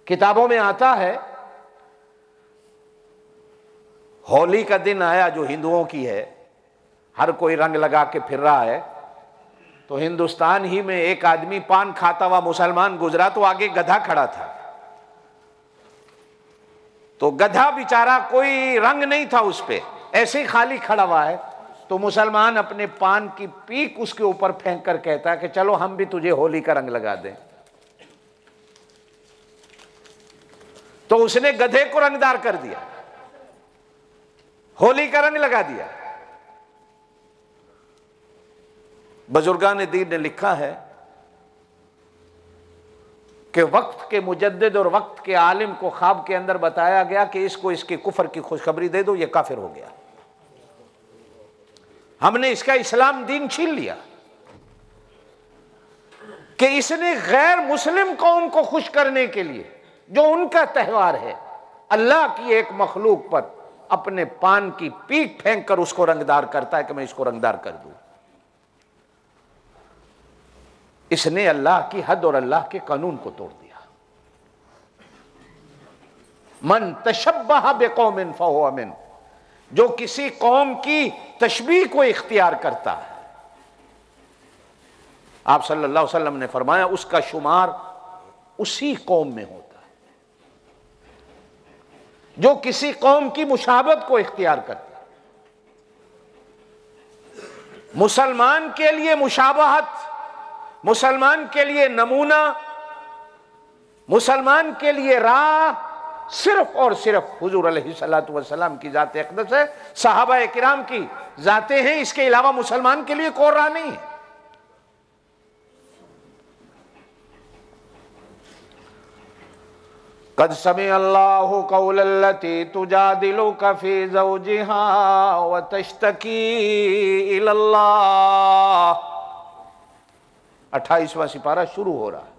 किताबों में आता है होली का दिन आया जो हिंदुओं की है, हर कोई रंग लगा के फिर रहा है, तो हिंदुस्तान ही में एक आदमी पान खाता हुआ मुसलमान गुजरा तो आगे गधा खड़ा था। तो गधा बेचारा कोई रंग नहीं था उस पे, ऐसे ही खाली खड़ा हुआ है। तो मुसलमान अपने पान की पीक उसके ऊपर फेंक कर कहता है कि चलो हम भी तुझे होली का रंग लगा दें। तो उसने गधे को रंगदार कर दिया, होली का रंग लगा दिया। बुजुर्गान दीन ने लिखा है कि वक्त के मुजद्दिद और वक्त के आलिम को ख्वाब के अंदर बताया गया कि इसको इसके कुफर की खुशखबरी दे दो, ये काफिर हो गया। हमने इसका इस्लाम दीन छीन लिया कि इसने गैर मुस्लिम कौम को खुश करने के लिए जो उनका त्यौहार है, अल्लाह की एक मखलूक पर अपने पान की पीक फेंक कर उसको रंगदार करता है कि मैं इसको रंगदार कर दूं। इसने अल्लाह की हद और अल्लाह के कानून को तोड़ दिया। मन तशब्बह बिकौमिन फहुवा मिन, जो किसी कौम की तशबीह को इख्तियार करता है, आप सल्लल्लाहु अलैहि वसल्लम ने फरमाया उसका शुमार उसी कौम में होता है जो किसी कौम की मुशाबत को इख्तियार करता है। मुसलमान के लिए मुशाबहत, मुसलमान के लिए नमूना, मुसलमान के लिए राह सिर्फ और सिर्फ हुजूर अलैहिस्सलातु वस्सलाम की जाते अक़दस है, सहाबा किराम की जाते हैं। इसके अलावा मुसलमान के लिए कोई राह नहीं है। कद समी अल्लाहु कौलल्लती तुजादिलुका फी ज़ौजिहा व तश्तकी इलल्लाह। 28वां सिपारा शुरू हो रहा है।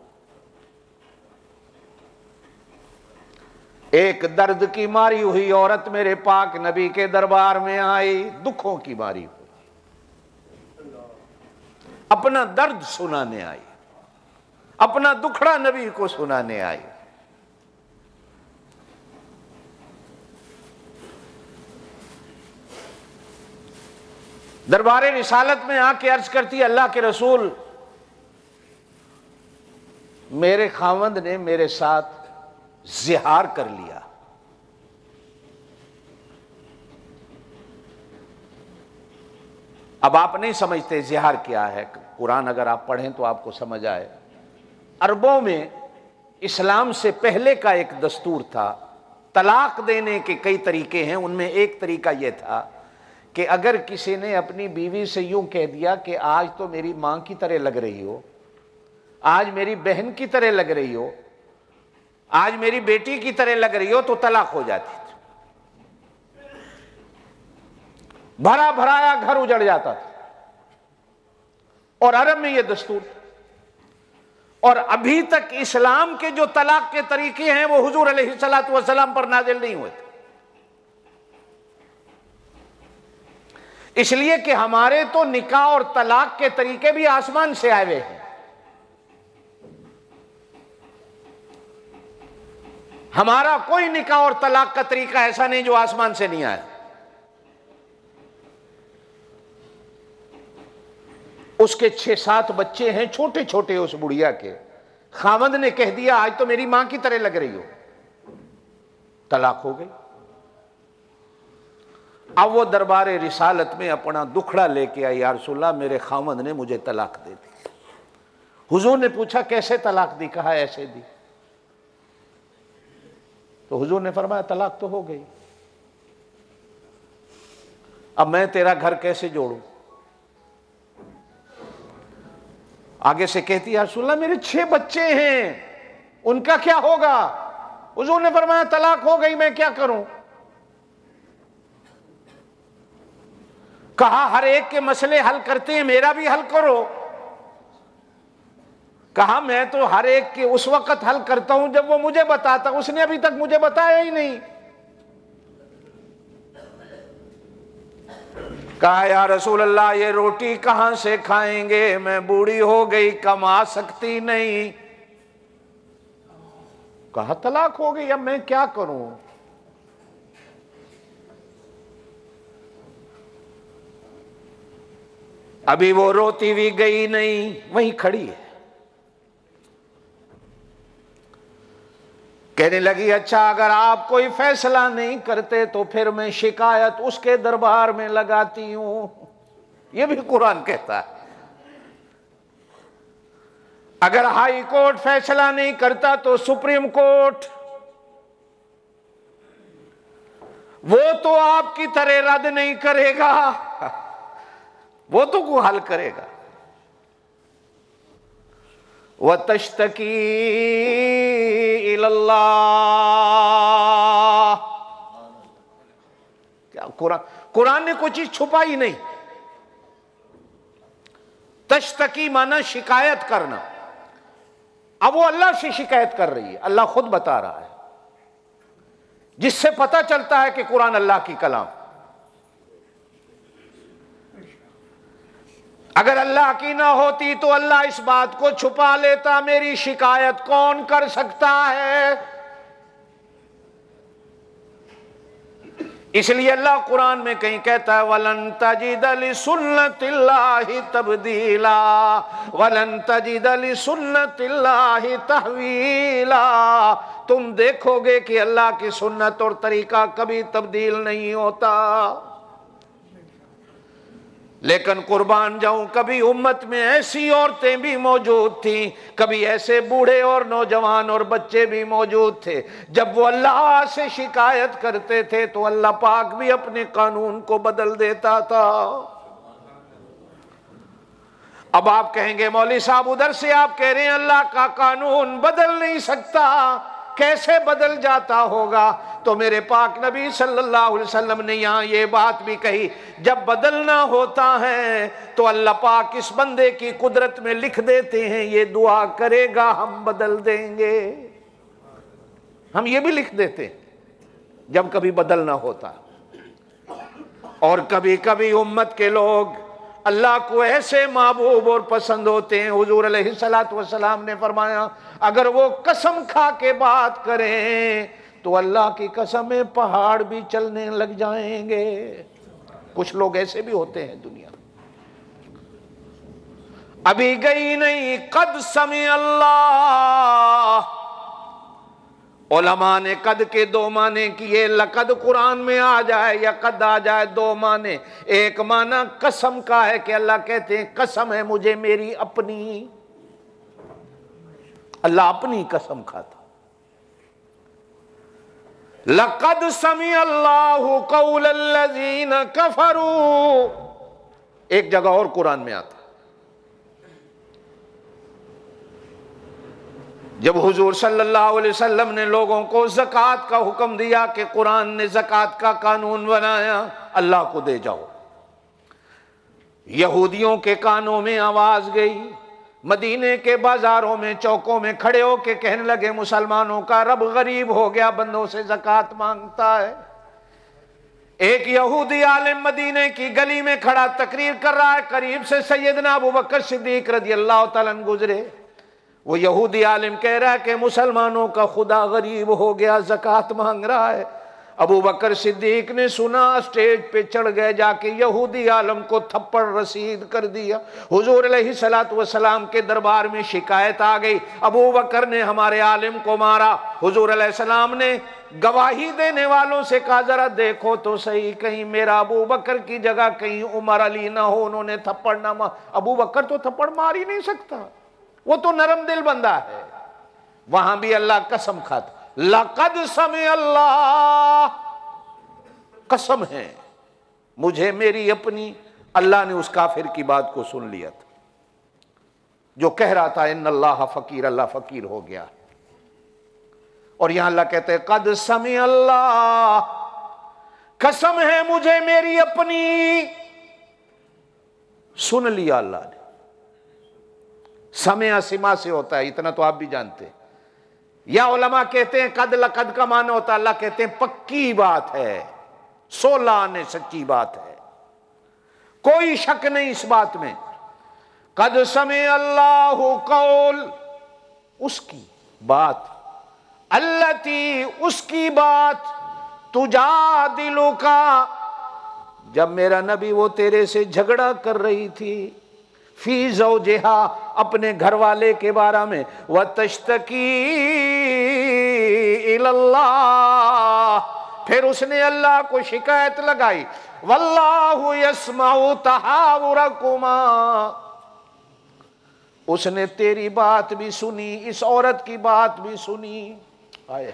एक दर्द की मारी हुई औरत मेरे पाक नबी के दरबार में आई, दुखों की मारी हुई, अपना दर्द सुनाने आई, अपना दुखड़ा नबी को सुनाने आई। दरबार रिसालत में आके अर्ज करती है, अल्लाह के रसूल, मेरे खावंद ने मेरे साथ जिहार कर लिया। अब आप नहीं समझते जिहार क्या है, कुरान अगर आप पढ़ें तो आपको समझ आए। अरबों में इस्लाम से पहले का एक दस्तूर था, तलाक देने के कई तरीके हैं, उनमें एक तरीका यह था कि अगर किसी ने अपनी बीवी से यूं कह दिया कि आज तो मेरी मां की तरह लग रही हो, आज मेरी बहन की तरह लग रही हो, आज मेरी बेटी की तरह लग रही हो, तो तलाक हो जाती थी। भरा भराया घर उजड़ जाता था और अरब में यह दस्तूर था। और अभी तक इस्लाम के जो तलाक के तरीके हैं वो हुजूर अलैहिस्सलातु वस्सलाम पर नाजिल नहीं हुए थे, इसलिए कि हमारे तो निकाह और तलाक के तरीके भी आसमान से आए हुए हैं। हमारा कोई निकाह और तलाक का तरीका ऐसा नहीं जो आसमान से नहीं आया। उसके 6-7 बच्चे हैं छोटे छोटे उस बुढ़िया के। खामद ने कह दिया आज तो मेरी मां की तरह लग रही हो, तलाक हो गई। अब वो दरबारे रिसालत में अपना दुखड़ा लेके आई, या रसूलल्लाह मेरे खामद ने मुझे तलाक दे दी। हुजूर ने पूछा कैसे तलाक दी? कहा ऐसे दी। तो हुजूर ने फरमाया तलाक तो हो गई, अब मैं तेरा घर कैसे जोड़ूं? आगे से कहती है रसूलल्लाह मेरे 6 बच्चे हैं, उनका क्या होगा? हुजूर ने फरमाया तलाक हो गई, मैं क्या करूं? कहा हर एक के मसले हल करते हैं, मेरा भी हल करो। कहा मैं तो हर एक के उस वक्त हल करता हूं जब वो मुझे बताता, उसने अभी तक मुझे बताया ही नहीं। कहा या रसूल अल्लाह ये रोटी कहां से खाएंगे, मैं बूढ़ी हो गई, कमा सकती नहीं। कहा तलाक हो गई, अब मैं क्या करूं? अभी वो रोती भी गई नहीं, वहीं खड़ी है। कहने लगी अच्छा अगर आप कोई फैसला नहीं करते तो फिर मैं शिकायत उसके दरबार में लगाती हूं। यह भी कुरान कहता है अगर हाई कोर्ट फैसला नहीं करता तो सुप्रीम कोर्ट, वो तो आपकी तरह रद्द नहीं करेगा, वो तो को हल करेगा। व तश्तकी इल्लल्लाह, क्या कुरान ने कोई चीज छुपाई नहीं। तश्तकी माना शिकायत करना। अब वो अल्लाह से शिकायत कर रही है, अल्लाह खुद बता रहा है, जिससे पता चलता है कि कुरान अल्लाह की कलाम। अगर अल्लाह की ना होती तो अल्लाह इस बात को छुपा लेता, मेरी शिकायत कौन कर सकता है? इसलिए अल्लाह कुरान में कहीं कहता है वलन तजिद लिसुन्नतिल्लाहि तब्दीला वलन तजिद लिसुन्नतिल्लाहि तहवीला। तुम देखोगे कि अल्लाह की सुन्नत और तरीका कभी तब्दील नहीं होता। लेकिन कुर्बान जाऊं कभी उम्मत में ऐसी औरतें भी मौजूद थीं, कभी ऐसे बूढ़े और नौजवान और बच्चे भी मौजूद थे, जब वो अल्लाह से शिकायत करते थे तो अल्लाह पाक भी अपने कानून को बदल देता था। अब आप कहेंगे मौलवी साहब उधर से आप कह रहे हैं अल्लाह का कानून बदल नहीं सकता, कैसे बदल जाता होगा? तो मेरे पाक नबी सल्लल्लाहु अलैहि वसल्लम ने यहां ये बात भी कही, जब बदलना होता है तो अल्लाह पाक इस बंदे की कुदरत में लिख देते हैं ये दुआ करेगा हम बदल देंगे। हम ये भी लिख देते हैं जब कभी बदलना होता। और कभी कभी उम्मत के लोग अल्लाह को ऐसे महबूब और पसंद होते हैं, हुजूर अलैहिस्सलातु वस्सलाम ने फरमाया अगर वो कसम खा के बात करें तो अल्लाह की कसमें पहाड़ भी चलने लग जाएंगे। कुछ लोग ऐसे भी होते हैं दुनिया। अभी गई नहीं कद समी अल्लाह। उलमा ने कद के 2 माने किए, लकद कुरान में आ जाए या कद आ जाए 2 माने। एक माना कसम का है कि अल्लाह कहते हैं कसम है मुझे मेरी अपनी, अल्लाह अपनी कसम खाता। लकद समी अल्लाहु कौलल्लज़ीना कफरू, एक जगह और कुरान में आता। जब हुजूर सल्लल्लाहु अलैहि वसल्लम ने लोगों को ज़कात का हुक्म दिया कि कुरान ने ज़कात का कानून बनाया, अल्लाह को दे जाओ, यहूदियों के कानों में आवाज गई, मदीने के बाजारों में चौकों में खड़े होके कहने लगे मुसलमानों का रब गरीब हो गया, बंदों से ज़कात मांगता है। एक यहूदी आलिम मदीने की गली में खड़ा तकरीर कर रहा है, करीब से सैयदना अबू बकर सिद्दीक रज़ियल्लाहु तआला अन्हु गुजरे। वो यहूदी आलिम कह रहा है कि मुसलमानों का खुदा गरीब हो गया, ज़कात मांग रहा है। अबू बकर सिद्दीक ने सुना, स्टेज पे चढ़ गए, जाके यहूदी आलम को थप्पड़ रसीद कर दिया। हुजूर अलैहिस्सलातु वस्सलाम के दरबार में शिकायत आ गई, अबू बकर ने हमारे आलिम को मारा। हुजूर अलैहिस्सलाम ने गवाही देने वालों से कहा, जरा देखो तो सही, कहीं मेरा अबू बकर की जगह कहीं उमर अली ना हो, उन्होंने थप्पड़ ना मार। अबू बकर तो थप्पड़ मार ही नहीं सकता, वो तो नरम दिल बंदा है। वहां भी अल्लाह कसम खाता, लक़द समी अल्लाह, कसम है मुझे मेरी अपनी, अल्लाह ने उस काफिर की बात को सुन लिया था जो कह रहा था इन्नल्लाह फकीर, अल्लाह फकीर हो गया। और यहां अल्लाह कहते हैं कद समी अल्लाह, कसम है मुझे मेरी अपनी, सुन लिया अल्लाह ने। समय सिमा से होता है, इतना तो आप भी जानते हैं। या उलमा कहते हैं कद लकद का माना होता है, अल्लाह कहते हैं पक्की बात है, 16 ने सच्ची बात है, कोई शक नहीं इस बात में। कद समे अल्लाहु कौल, उसकी बात, अल्लती उसकी बात, तुजादिलु का, जब मेरा नबी वो तेरे से झगड़ा कर रही थी, फी ज़ौजिहा अपने घर वाले के बारे में, व तश्तकी इलल्लाह, फिर उसने अल्लाह को शिकायत लगाई, वल्लाहु यस्माउ तहावुरकुमा, उसने तेरी बात भी सुनी, इस औरत की बात भी सुनी। आए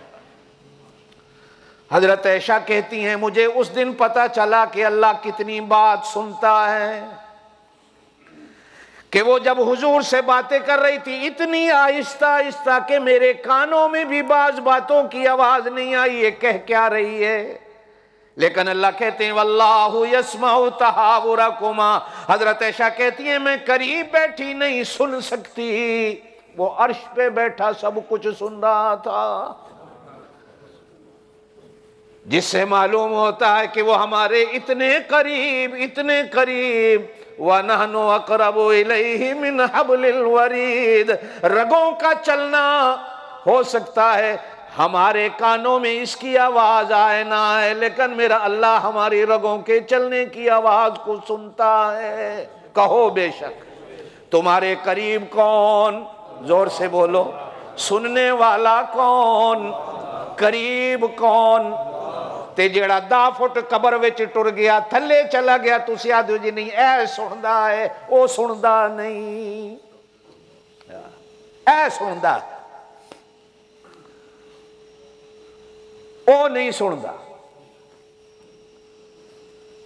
हजरत ऐशा कहती हैं, मुझे उस दिन पता चला कि अल्लाह कितनी बात सुनता है, कि वो जब हुजूर से बातें कर रही थी इतनी आहिस्ता आहिस्ता कि मेरे कानों में भी बाज बातों की आवाज नहीं आई, ये कह क्या रही है। लेकिन अल्लाह कहते हैं वल्लाहु यस्माउ तहावुरकुमा, हजरत ऐशा कहती है मैं करीब बैठी नहीं सुन सकती, वो अर्श पे बैठा सब कुछ सुन रहा था, जिससे मालूम होता है कि वो हमारे इतने करीब, वनहनु अक़रबु इलैहि मिन हब्लिल वरीद, रगों का चलना हो सकता है हमारे कानों में इसकी आवाज आए ना आए, लेकिन मेरा अल्लाह हमारी रगों के चलने की आवाज को सुनता है। कहो बेशक, तुम्हारे करीब कौन, जोर से बोलो, सुनने वाला कौन, करीब कौन। ते जेड़ा 10 फुट कबर विच टुर गया, थले चला गया, तुसी आदो जी नहीं ऐ सुनदा है, ओ सुनदा नहीं, ऐ सुनदा, ओ नहीं सुनदा।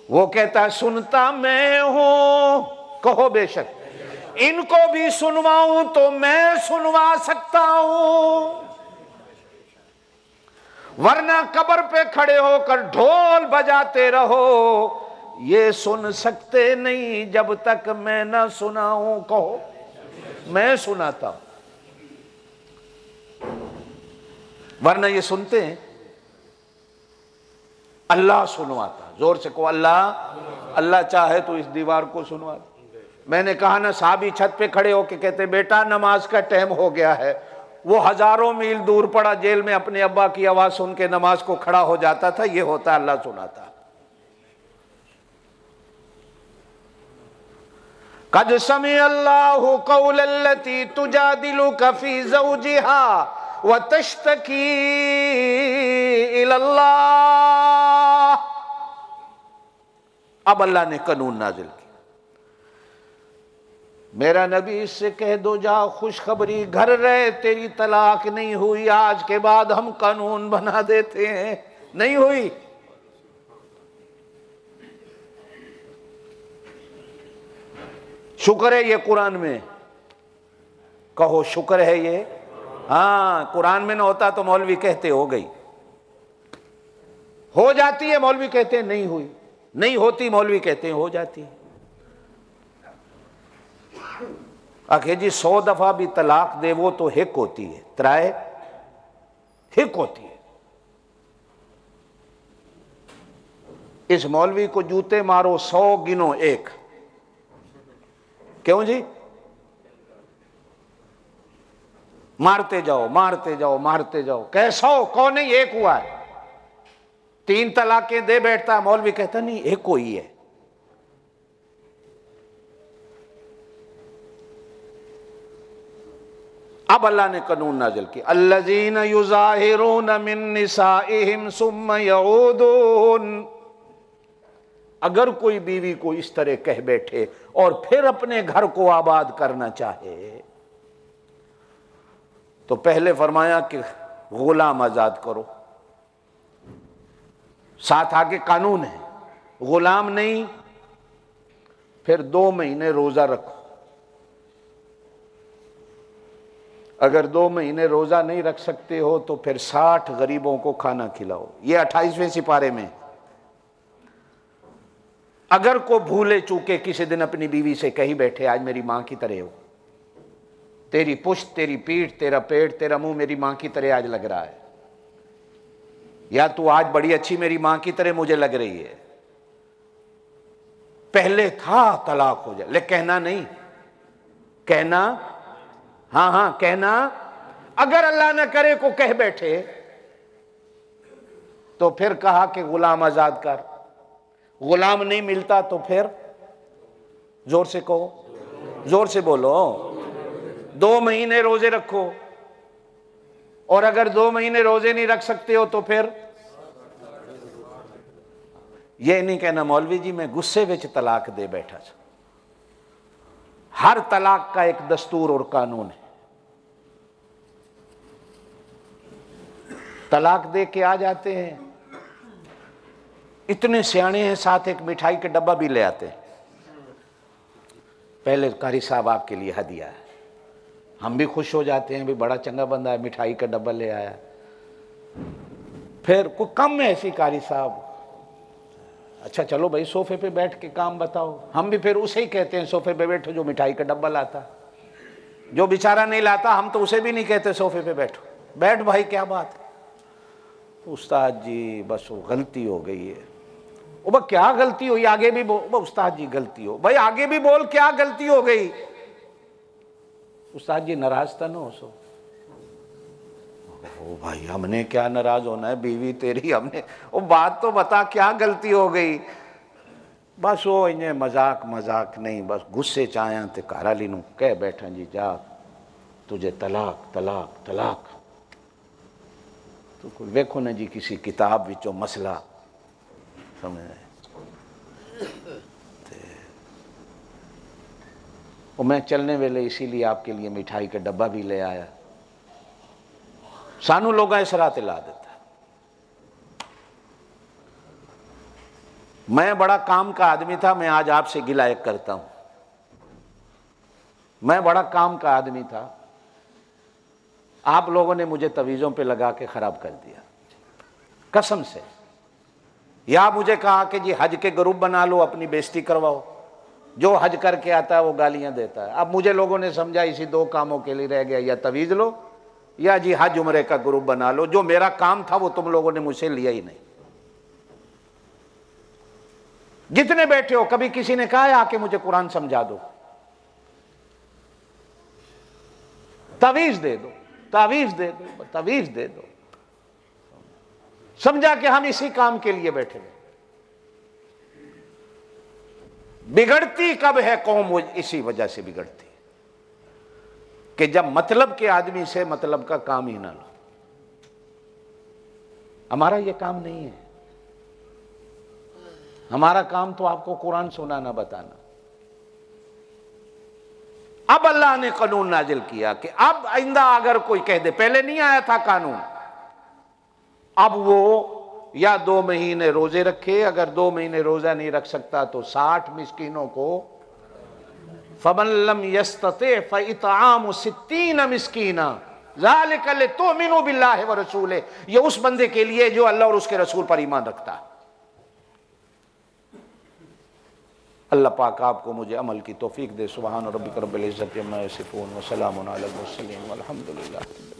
वो कहता सुनता मैं हूं, कहो बेशक, इनको भी सुनवाऊं तो मैं सुनवा सकता हूं, वरना कब्र पे खड़े होकर ढोल बजाते रहो, ये सुन सकते नहीं जब तक मैं ना सुनाऊं। कहो मैं सुनाता हूं, वरना ये सुनते हैं, अल्लाह सुनवाता। जोर से कहो अल्लाह, अल्लाह चाहे तो इस दीवार को सुनवा। मैंने कहा ना, साहबी छत पे खड़े होके कहते बेटा नमाज का टाइम हो गया है, वो हजारों मील दूर पड़ा जेल में अपने अब्बा की आवाज सुन के नमाज को खड़ा हो जाता था, ये होता अल्लाह सुनाता। कद समी अल्लाहु कौल अल्लती तुजादिलुका फी ज़ौजिहा व तश्तकी इलल्लाह। अब अल्लाह ने कानून नाजिल किया, मेरा नबी इससे कह दो जा खुशखबरी, घर रहे, तेरी तलाक नहीं हुई, आज के बाद हम कानून बना देते हैं, नहीं हुई। शुक्र है ये कुरान में, कहो शुक्र है ये। हाँ, कुरान में ना होता तो मौलवी कहते हो गई, हो जाती है, मौलवी कहते हैं नहीं हुई, नहीं होती, मौलवी कहते हैं हो जाती है। आखिर जी 100 दफा भी तलाक दे वो तो हिक होती है, त्राए हिक होती है। इस मौलवी को जूते मारो, 100 गिनो एक, क्यों जी? मारते जाओ मारते जाओ मारते जाओ, कैसा हो, कौन नहीं, एक हुआ है। 3 तलाकें दे बैठता है, मौलवी कहता नहीं एक कोई है। अब अल्लाह ने कानून नाजिल किया, अल्लज़ीना युज़ाहिरून मिन निसाइहिम सुम्मा यऊदून। अगर कोई बीवी को इस तरह कह बैठे और फिर अपने घर को आबाद करना चाहे, तो पहले फरमाया कि गुलाम आजाद करो, साथ आगे कानून है, गुलाम नहीं, फिर 2 महीने रोजा रखो। अगर 2 महीने रोजा नहीं रख सकते हो तो फिर 60 गरीबों को खाना खिलाओ। ये 28वें सिपारे में। अगर को भूले चूके किसी दिन अपनी बीवी से कही बैठे आज मेरी मां की तरह हो, तेरी पुश्त, तेरी पीठ, तेरा पेट, तेरा मुंह मेरी मां की तरह आज लग रहा है, या तू आज बड़ी अच्छी मेरी मां की तरह मुझे लग रही है, पहले था तलाक हो जाए। लेकिन कहना नहीं, कहना हाँ हाँ कहना। अगर अल्लाह न करे को कह बैठे तो फिर कहा कि गुलाम आजाद कर। गुलाम नहीं मिलता तो फिर जोर से कहो, जोर से बोलो, 2 महीने रोजे रखो। और अगर 2 महीने रोजे नहीं रख सकते हो तो फिर ये नहीं कहना मौलवी जी मैं गुस्से विच तलाक दे बैठा। हर तलाक का एक दस्तूर और कानून है। तलाक दे के आ जाते हैं, इतने सियाने हैं, साथ एक मिठाई का डब्बा भी ले आते हैं। पहले कारी साहब आपके लिए हदिया है, हम भी खुश हो जाते हैं, भी बड़ा चंगा बंदा है, मिठाई का डब्बा ले आया। फिर कोई कम है ऐसी कारी साहब, अच्छा चलो भाई सोफे पे बैठ के काम बताओ, हम भी फिर उसे ही कहते हैं सोफे पे बैठो जो मिठाई का डब्बा लाता। जो बेचारा नहीं लाता हम तो उसे भी नहीं कहते सोफे पे बैठो, बैठ भाई क्या बात। उस्ताद जी बस वो गलती हो गई है। ओ भाई क्या गलती हुई, आगे भी बोल। उस्ताद जी गलती हो, भाई आगे भी बोल क्या गलती हो गई। उस्ताद जी नाराज था ना हो सो। ओ भाई हमने क्या नाराज होना है, बीवी तेरी हमने, वो बात तो बता क्या गलती हो गई। बस वो इन्हें मजाक मजाक नहीं, बस गुस्से च आया तो घर वाली नूं कह बैठा जी जा तुझे तलाक तलाक तलाक। तो कोई वेखो ना जी किसी किताब विचों मसला समझ वो मैं चलने वेले इसीलिए आपके लिए मिठाई का डब्बा भी ले आया। सानू लोग इस राह ला देता। मैं बड़ा काम का आदमी था, मैं आज आपसे गिला करता हूं। मैं बड़ा काम का आदमी था, आप लोगों ने मुझे तवीज़ों पे लगा के ख़राब कर दिया कसम से। या मुझे कहा कि जी हज के ग्रुप बना लो, अपनी बेइज्जती करवाओ, जो हज करके आता है वो गालियां देता है। अब मुझे लोगों ने समझा इसी 2 कामों के लिए रह गया, या तवीज़ लो या जी हज उम्रे का ग्रुप बना लो। जो मेरा काम था वो तुम लोगों ने मुझसे लिया ही नहीं। जितने बैठे हो कभी किसी ने कहा है आके मुझे कुरान समझा दो, तवीज़ दे दो, तावीज़ दे दो, तावीज़ दे दो। समझा कि हम इसी काम के लिए बैठे हैं। बिगड़ती कब है कौम, वो इसी वजह से बिगड़ती कि जब मतलब के आदमी से मतलब का काम ही ना लो। हमारा ये काम नहीं है, हमारा काम तो आपको कुरान सुनाना बताना। अब अल्लाह ने कानून नाजिल किया कि अब आइंदा अगर कोई कह दे, पहले नहीं आया था कानून, अब वो या 2 महीने रोजे रखे, अगर 2 महीने रोजा नहीं रख सकता तो 60 मिस्कीनों को, फमन लम यस्तति फइतआमु 60 मिस्कीना ज़ालिका लितुमिनु बिल्लाहि व रसूलिही। ये उस बंदे के लिए जो अल्लाह और उसके रसूल पर ईमान रखता है। अल्लाह पाक आपको मुझे अमल की तौफीक दे। सुभान रब्बिक रब्बिल इज्जति अम्मा यसिफून व सलामुन अलल मुरसलीन वल्हम्दुलिल्लाह।